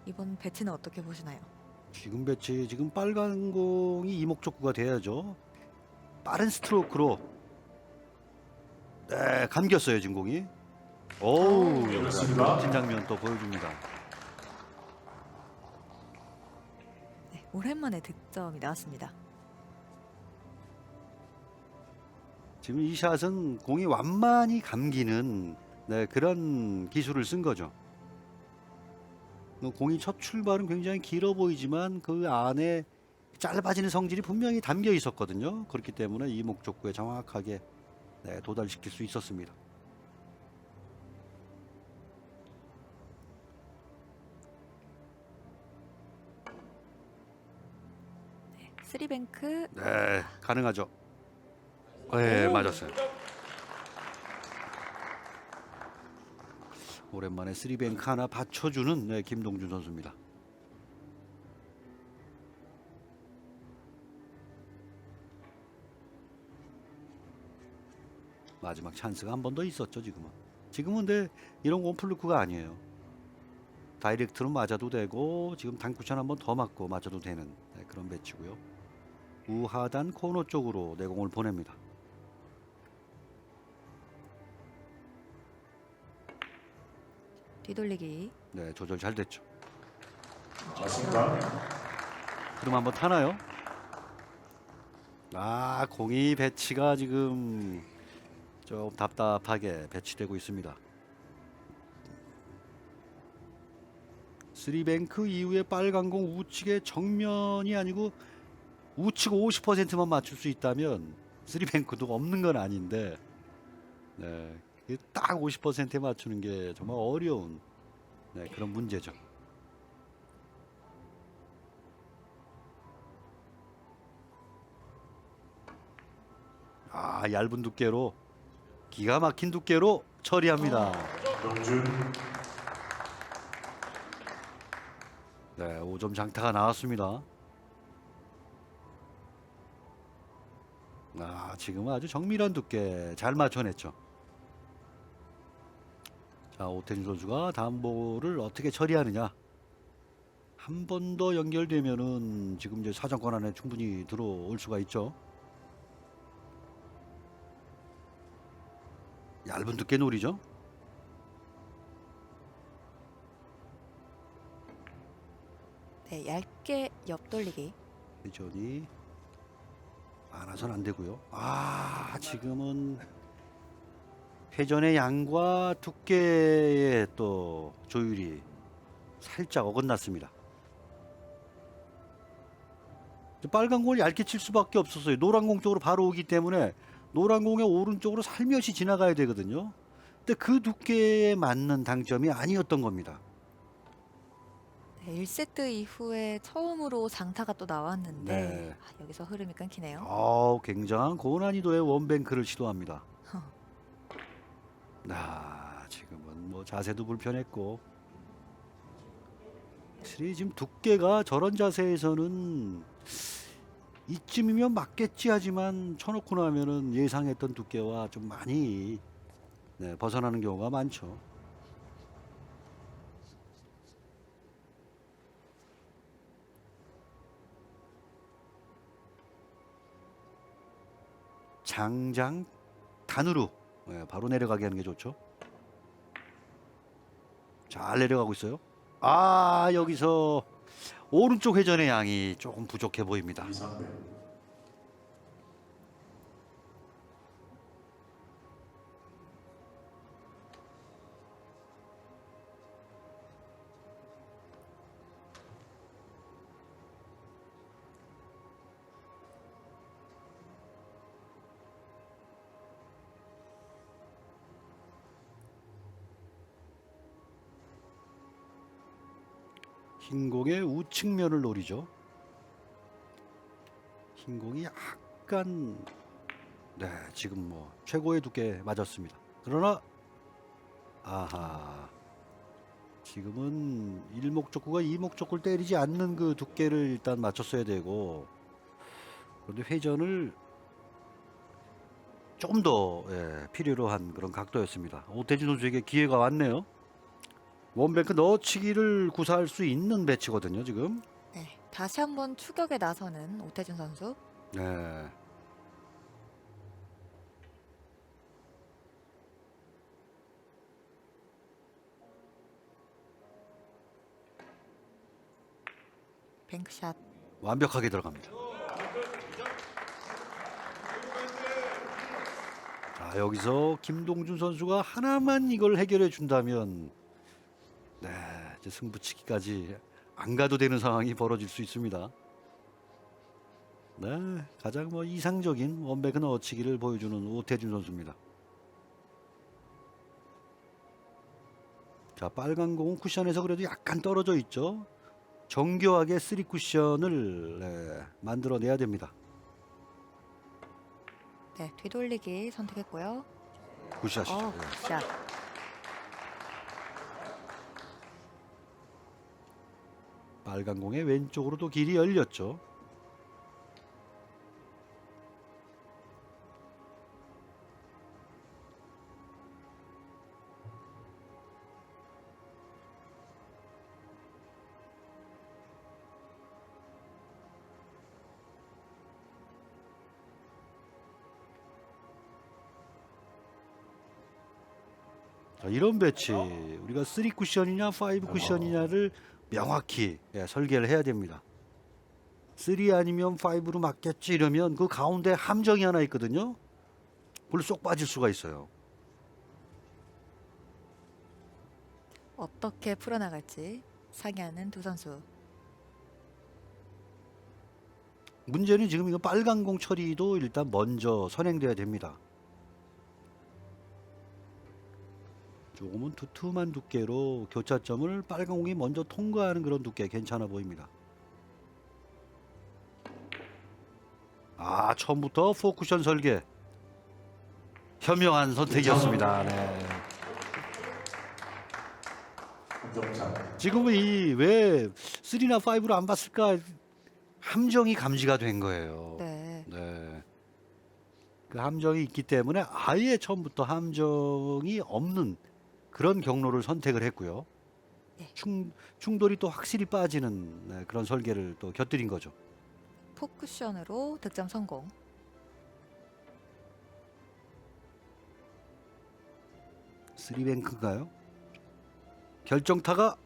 이번 배치는 어떻게 보시나요? 지금 배치 지금 빨간 공이 이목적구가 돼야죠. 빠른 스트로크로 감겼어요 지금 공이. 그렇습니다. 멋진 장면 또 보여줍니다. 네, 오랜만에 득점이 나왔습니다. 지금 이 샷은 공이 완만히 감기는 그런 기술을 쓴 거죠. 공이 첫 출발은 굉장히 길어 보이지만 그 안에 짧아지는 성질이 분명히 담겨 있었거든요. 그렇기 때문에 이 목적구에 정확하게 도달시킬 수 있었습니다. 쓰리뱅크. 가능하죠. 네, 맞았어요. 오랜만에 쓰리뱅크 하나 받쳐주는 네, 김동준 선수입니다. 마지막 찬스가 한 번 더 있었죠. 지금은 근데 이런 원플루크가 아니에요. 다이렉트로 맞아도 되고 지금 단쿠션 한 번 더 맞고 맞아도 되는 네, 그런 배치고요. 우하단 코너 쪽으로 내공을 보냅니다. 뒤돌리기. 네, 조절 잘 됐죠. 자신감. 그럼 한번 타나요? 아, 공이 배치가 지금 좀 답답하게 배치되고 있습니다. 쓰리뱅크 이후에 빨간 공 우측에 정면이 아니고 우측 50%만 맞출 수 있다면 쓰리뱅크도 없는 건 아닌데 네, 딱 50%에 맞추는 게 정말 어려운 네, 그런 문제죠. 아, 얇은 두께로 기가 막힌 두께로 처리합니다. 김동준. 네, 5점 장타가 나왔습니다. 아, 지금은 아주 정밀한 두께 잘 맞춰냈죠. 자, 오태준 선수가 다음 볼을 어떻게 처리하느냐. 한 번 더 연결되면은 지금 이제 사정권 안에 충분히 들어올 수가 있죠. 얇은 두께 노리죠. 네, 얇게 옆돌리기. 회전이 많아선 안 되고요. 아, 지금은 회전의 양과 두께의 또 조율이 살짝 어긋났습니다. 빨간 공을 얇게 칠 수밖에 없었어요. 노란 공 쪽으로 바로 오기 때문에 노란 공의 오른쪽으로 살며시 지나가야 되거든요. 근데 그 두께에 맞는 당점이 아니었던 겁니다. 네, 1세트 이후에 처음으로 장타가 또 나왔는데 네. 여기서 흐름이 끊기네요. 굉장한 고난이도의 원뱅크를 시도합니다. 지금은 뭐 자세도 불편했고 확실히 지금 두께가 저런 자세에서는 이쯤이면 맞겠지 하지만 쳐놓고 나면은 예상했던 두께와 좀 많이 네, 벗어나는 경우가 많죠. 장장 단으로 바로 내려가게 하는 게 좋죠. 잘 내려가고 있어요. 아, 여기서 오른쪽 회전의 양이 조금 부족해 보입니다. 이상배. 흰 공의 우측면을 노리죠. 흰 공이 약간 네, 지금 뭐 최고의 두께 맞았습니다. 그러나 아하, 지금은 일목적구가 이목적구를 때리지 않는 그 두께를 일단 맞췄어야 되고, 그런데 회전을 조금 더 필요로 한 그런 각도였습니다. 오태준 선수에게 기회가 왔네요. 원뱅크 넣어치기를 구사할 수 있는 배치거든요, 지금. 네, 다시 한번 추격에 나서는 오태준 선수. 네. 뱅크샷. 완벽하게 들어갑니다. 자, 여기서 김동준 선수가 하나만 이걸 해결해 준다면 네, 이제 승부치기까지 안 가도 되는 상황이 벌어질 수 있습니다. 네, 가장 뭐 이상적인 원뱅크 넣어치기를 보여주는 오태준 선수입니다. 자, 빨간 공은 쿠션에서 그래도 약간 떨어져 있죠. 정교하게 3쿠션을 만들어내야 됩니다. 네, 뒤돌리기 선택했고요. 굿샷이죠. 굿샷. 빨간 공의 왼쪽으로도 길이 열렸죠. 자, 이런 배치 우리가 3 쿠션이냐 5 쿠션이냐를 명확히 설계를 해야 됩니다. 3 아니면 5로 맞겠지 이러면 그 가운데 함정이 하나 있거든요. 그걸 쏙 빠질 수가 있어요. 어떻게 풀어나갈지 상의하는 두 선수. 문제는 지금 이거 빨간 공 처리도 일단 먼저 선행돼야 됩니다. 조금은 두툼한 두께로 교차점을 빨간 공이 먼저 통과하는 그런 두께 괜찮아 보입니다. 아, 처음부터 4쿠션 설계 현명한 선택이었습니다. 네. 점차. 지금은 이 왜 3나 5로 안 봤을까 함정이 감지가 된 거예요. 네. 네. 그 함정이 있기 때문에 아예 처음부터 함정이 없는 그런 경로를 선택을 했고요. 네. 충돌이 또 확실히 빠지는 그런 설계를 또 곁들인 거죠. 포쿠션으로 득점 성공. 쓰리뱅크인가요? 결정타가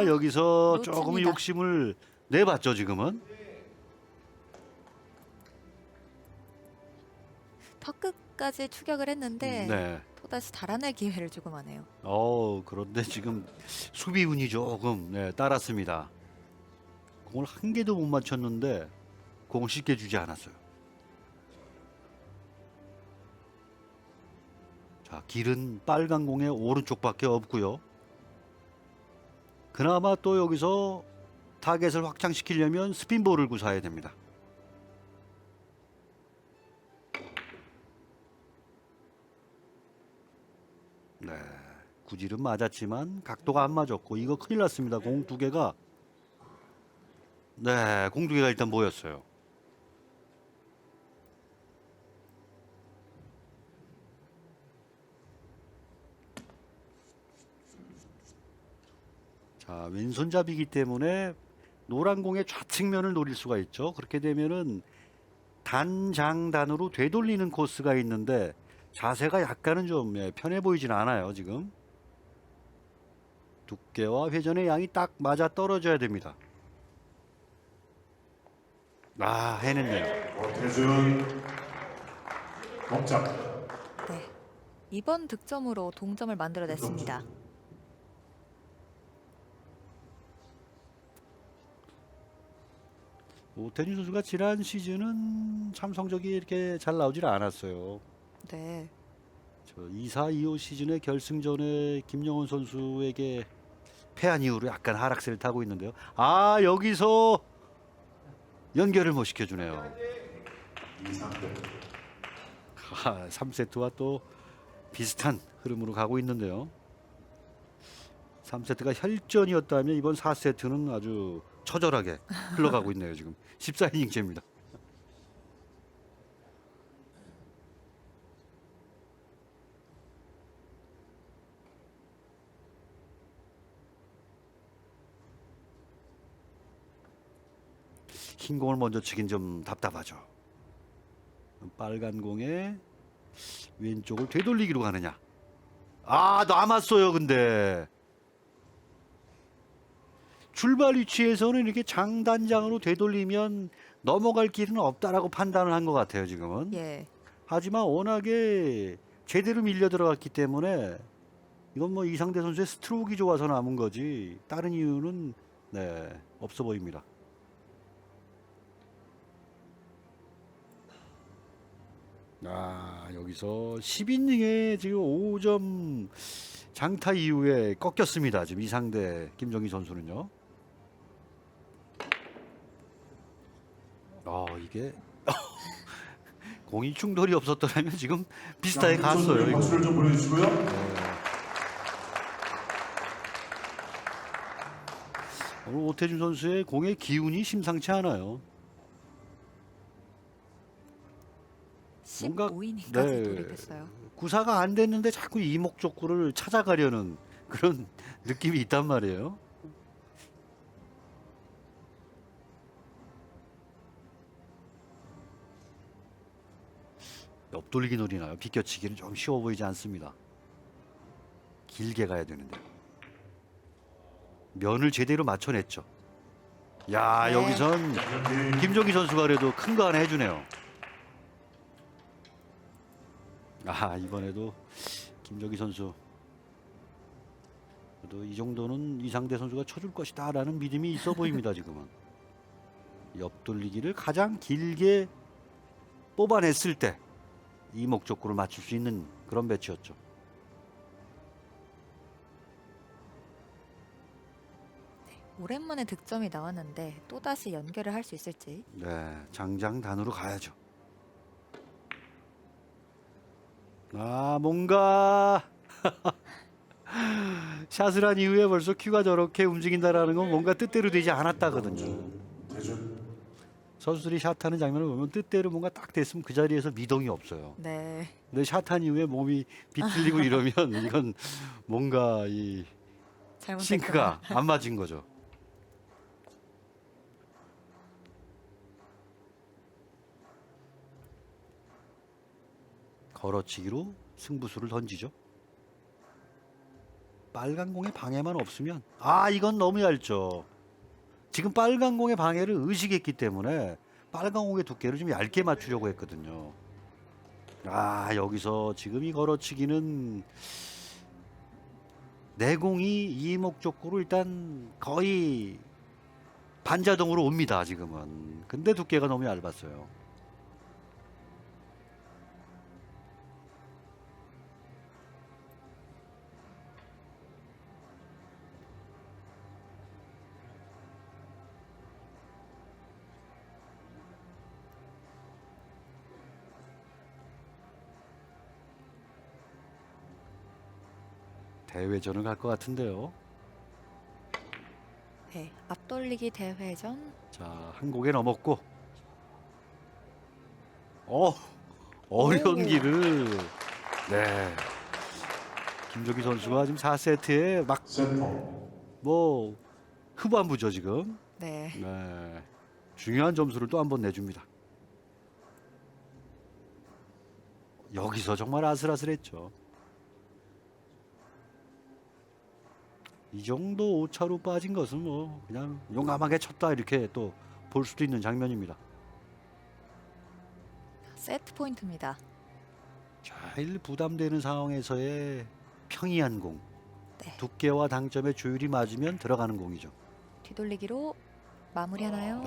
여기서 놓칩니다. 조금 욕심을 내봤죠 지금은. 턱 끝까지 추격을 했는데 네. 또다시 달아날 기회를 주고 마네요. 그런데 지금 수비 운이 조금 따랐습니다. 공을 한 개도 못 맞췄는데 공을 쉽게 주지 않았어요. 자, 길은 빨간 공의 오른쪽밖에 없고요. 그나마 또 여기서 타겟을 확장시키려면 스핀볼을 구사해야 됩니다. 네, 구질은 맞았지만 각도가 안 맞았고 이거 큰일 났습니다. 공 두 개가 공 두 개가 일단 모였어요. 자, 왼손잡이기 때문에 노란 공의 좌측면을 노릴 수가 있죠. 그렇게 되면은 단장단으로 되돌리는 코스가 있는데 자세가 약간은 좀 편해 보이진 않아요. 지금 두께와 회전의 양이 딱 맞아 떨어져야 됩니다. 해냈네요. 오태준 동점. 네. 이번 득점으로 동점을 만들어냈습니다. 오태준 선수가 지난 시즌은 참 성적이 이렇게 잘 나오질 않았어요. 네. 24, 25 시즌의 결승전에 김영훈 선수에게 패한 이후로 약간 하락세를 타고 있는데요. 여기서 연결을 못 시켜주네요. 2-3대. 3세트와 또 비슷한 흐름으로 가고 있는데요. 3세트가 혈전이었다면 이번 4세트는 아주 처절하게 흘러가고 있네요. 지금 14이닝째입니다. 흰 공을 먼저 치긴 좀 답답하죠. 빨간 공에 왼쪽을 되돌리기로 가느냐. 남았어요. 근데 출발 위치에서는 이렇게 장단장으로 되돌리면 넘어갈 길은 없다라고 판단을 한 것 같아요. 지금은. 예. 하지만 워낙에 제대로 밀려 들어갔기 때문에 이건 뭐 이상대 선수의 스트로크가 좋아서 남은 거지 다른 이유는 없어 보입니다. 여기서 10이닝에 지금 5점 장타 이후에 꺾였습니다. 지금 이상대 김정희 선수는요. 이게 공이 충돌이 없었더라면 지금 비슷하게 갔어요. 이거. 박수를 좀 보내주시고요. 오늘 오태준 선수의 공의 기운이 심상치 않아요. 뭔가 15이닝까지 네. 돌입했어요. 구사가 안 됐는데 자꾸 이목적구를 찾아가려는 그런 느낌이 있단 말이에요. 옆돌리기 노리나요? 비껴치기는 좀 쉬워 보이지 않습니다. 길게 가야 되는데. 면을 제대로 맞춰냈죠. 야, 네. 여기선 김종기 선수가 그래도 큰 거 하나 해주네요. 아, 이번에도 김종기 선수 그래도 이 정도는 이상대 선수가 쳐줄 것이다 라는 믿음이 있어 보입니다. 지금은 옆돌리기를 가장 길게 뽑아냈을 때 이목적구를 맞출 수 있는 그런 배치였죠. 오랜만에 득점이 나왔는데 또다시 연결을 할 수 있을지. 네, 장장단으로 가야죠. 아, 뭔가 샷을 한 이후에 벌써 큐가 저렇게 움직인다라는 건 뭔가 뜻대로 되지 않았다거든요. 대준 선수들이 샷하는 장면을 보면 뜻대로 뭔가 딱 됐으면 그 자리에서 미동이 없어요. 네. 근데 샷한 이후에 몸이 비틀리고 이러면 이건 뭔가 이 잘못됐구나. 싱크가 안 맞은 거죠. 걸어치기로 승부수를 던지죠. 빨간 공의 방해만 없으면 이건 너무 얇죠. 지금 빨간 공의 방해를 의식했기 때문에 빨간 공의 두께를 좀 얇게 맞추려고 했거든요. 여기서 지금 이 걸어치기는 내공이 이목적구로 일단 거의 반자동으로 옵니다. 지금은. 근데 두께가 너무 얇았어요. 대회전을 갈 것 같은데요. 네. 앞돌리기 대회전. 자, 한 곡에 넘었고 어려운 오. 길을 네. 김종기 선수가 지금 4세트에 막 센터 뭐 후반부죠 지금. 네. 네. 중요한 점수를 또 한 번 내줍니다. 여기서 정말 아슬아슬했죠. 이 정도 오차로 빠진 것은 뭐 그냥 용감하게 쳤다 이렇게 또 볼 수도 있는 장면입니다. 세트 포인트입니다. 제일 부담되는 상황에서의 평이한 공. 네. 두께와 당점의 조율이 맞으면 들어가는 공이죠. 뒤돌리기로 마무리하나요?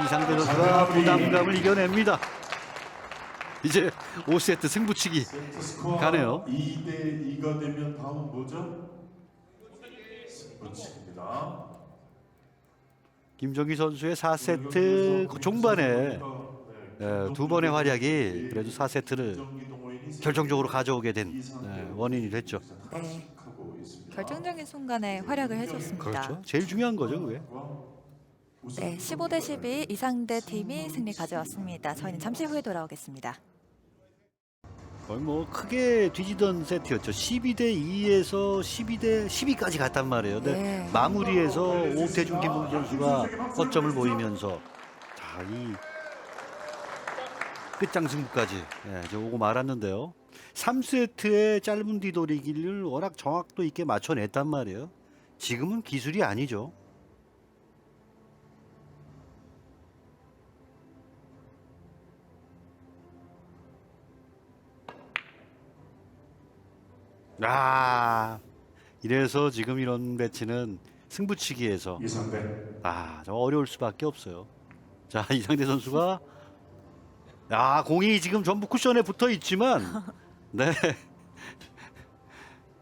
이상대 선수가 부담감을 이겨냅니다. 이제 5세트 승부치기 세트 스코어 가네요. 2대 2가 되면 다음 뭐죠? 승부치기입니다. 김종기 선수의 4세트 종반에 두 번의 활약이 그래도 4세트를 결정적으로 가져오게 된 원인이 됐죠. 네. 결정적인 순간에 활약을 해줬습니다. 그렇죠. 제일 중요한 거죠, 그게. 네, 15대 12 이상대 팀이 승리 가져왔습니다. 저희는 잠시 후에 돌아오겠습니다. 거의 뭐 크게 뒤지던 세트였죠. 12대 2에서 12대 12까지 갔단 말이에요. 근데 네. 마무리에서 오태준 김봉 선수가 허점을 보이면서 자, 이 끝장 승부까지 이제 오고 말았는데요. 3세트의 짧은 뒤돌이기를 워낙 정확도 있게 맞춰냈단 말이에요. 지금은 기술이 아니죠. 이래서 지금 이런 배치는 승부치기에서 이상대 좀 어려울 수밖에 없어요. 자, 이상대 선수가 공이 지금 전부 쿠션에 붙어 있지만 네.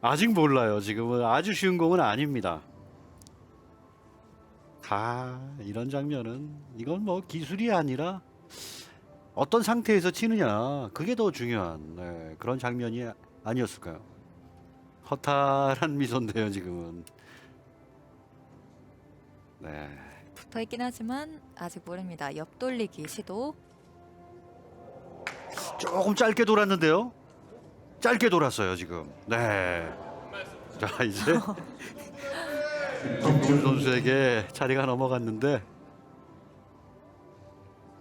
아직 몰라요. 지금은 아주 쉬운 공은 아닙니다. 이런 장면은 이건 뭐 기술이 아니라 어떤 상태에서 치느냐 그게 더 중요한 그런 장면이 아니었을까요? 허탈한 미소인데요 지금은. 네. 붙어 있긴 하지만 아직 모릅니다. 옆돌리기 시도. 조금 짧게 돌았는데요. 짧게 돌았어요 지금. 네. 자 이제 김준 선수에게 자리가 넘어갔는데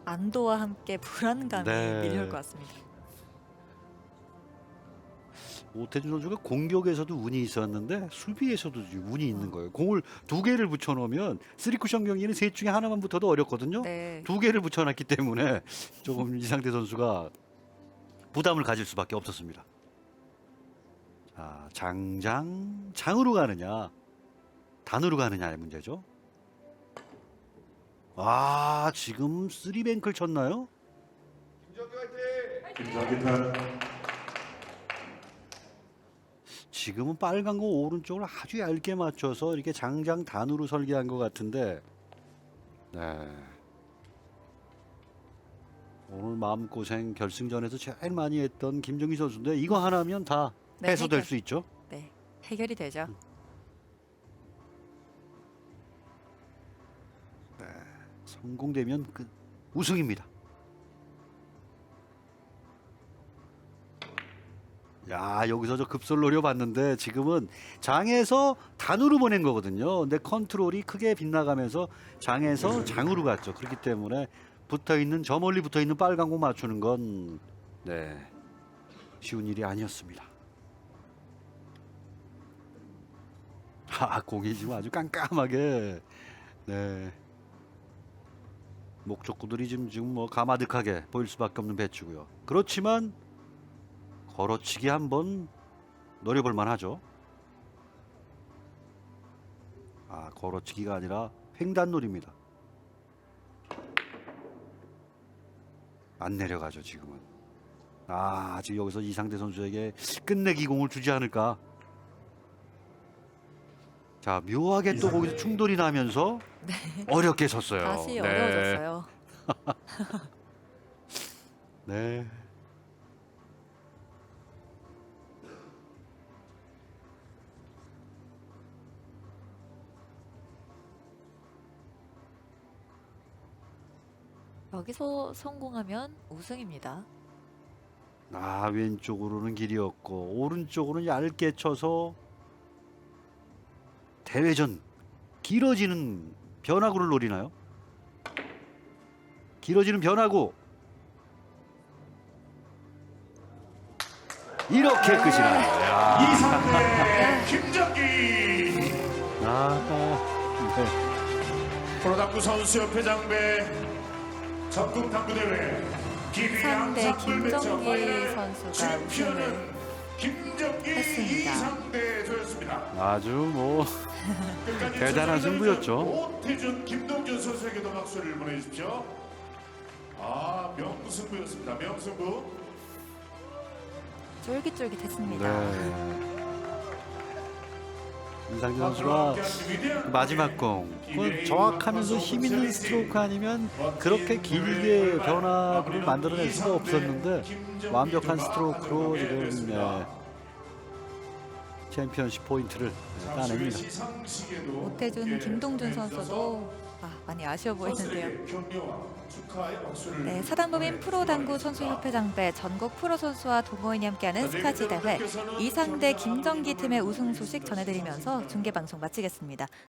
안도와 함께 불안감이 네. 밀려올 것 같습니다. 오태준 선수가 공격에서도 운이 있었는데 수비에서도 운이 있는 거예요. 공을 두 개를 붙여놓으면 3쿠션 경기는 셋 중에 하나만 붙어도 어렵거든요. 네. 두 개를 붙여놨기 때문에 조금 이상대 선수가 부담을 가질 수밖에 없었습니다. 자, 장으로 가느냐 단으로 가느냐의 문제죠. 아 지금 3뱅크를 쳤나요? 김정기 편. 지금은 빨간 거 오른쪽을 아주 얇게 맞춰서 이렇게 장장 단으로 설계한 것 같은데 네. 오늘 마음고생 결승전에서 제일 많이 했던 김정희 선수인데 이거 하나면 다 네, 해소될 해결. 수 있죠. 네, 해결이 되죠. 성공되면 그 우승입니다. 야 여기서 저 급설 노려봤는데 지금은 장에서 단으로 보낸 거거든요. 근데 컨트롤이 크게 빗나가면서 장에서 장으로 갔죠. 그렇기 때문에 붙어있는 저 멀리 붙어있는 빨간 공 맞추는 건 네, 쉬운 일이 아니었습니다. 공이 지금 아주 깜깜하게 네. 목적구들이 지금 뭐 가마득하게 보일 수밖에 없는 배치고요. 그렇지만 걸어치기 한번 노려볼 만하죠. 걸어치기가 아니라 횡단놀이입니다. 안 내려가죠 지금은. 지금 여기서 이상대 선수에게 끝내기 공을 주지 않을까. 자 묘하게 또 거기서 충돌이 나면서 어렵게 섰어요. 다시 네. 어려워졌어요. 네. 여기서 성공하면 우승입니다. 왼쪽으로는 길이었고 오른쪽으로는 얇게 쳐서 대회전 길어지는 변화구를 노리나요? 길어지는 변화구 이렇게 끝이 나요. 야. 이상대 김정기. 네. 프로당구 선수협회 장배 전국 당구 대회 이상대 김정기 선수가 우승을 김정기 했습니다. 이상대 조였습니다. 아주 뭐 대단한 승부였죠. 오태준 김동준 선수에게도 박수를 보내주십시오. 명승부였습니다. 명승부. 쫄깃쫄깃했습니다. 네. 이상재 선수가 그 마지막 공, 그건 정확하면서 힘 있는 스트로크 아니면 그렇게 길게 변화를 만들어낼 수가 없었는데 완벽한 스트로크로 지금 챔피언십 포인트를 따냅니다. 오태준, 김동준 선수도 많이 아쉬워 보이는데요. 네, 사단법인 프로당구 선수협회 장배 전국 프로 선수와 동호인이 함께하는 스카지 대회 이상대 김정기 팀의 우승 소식 전해드리면서 중계 방송 마치겠습니다.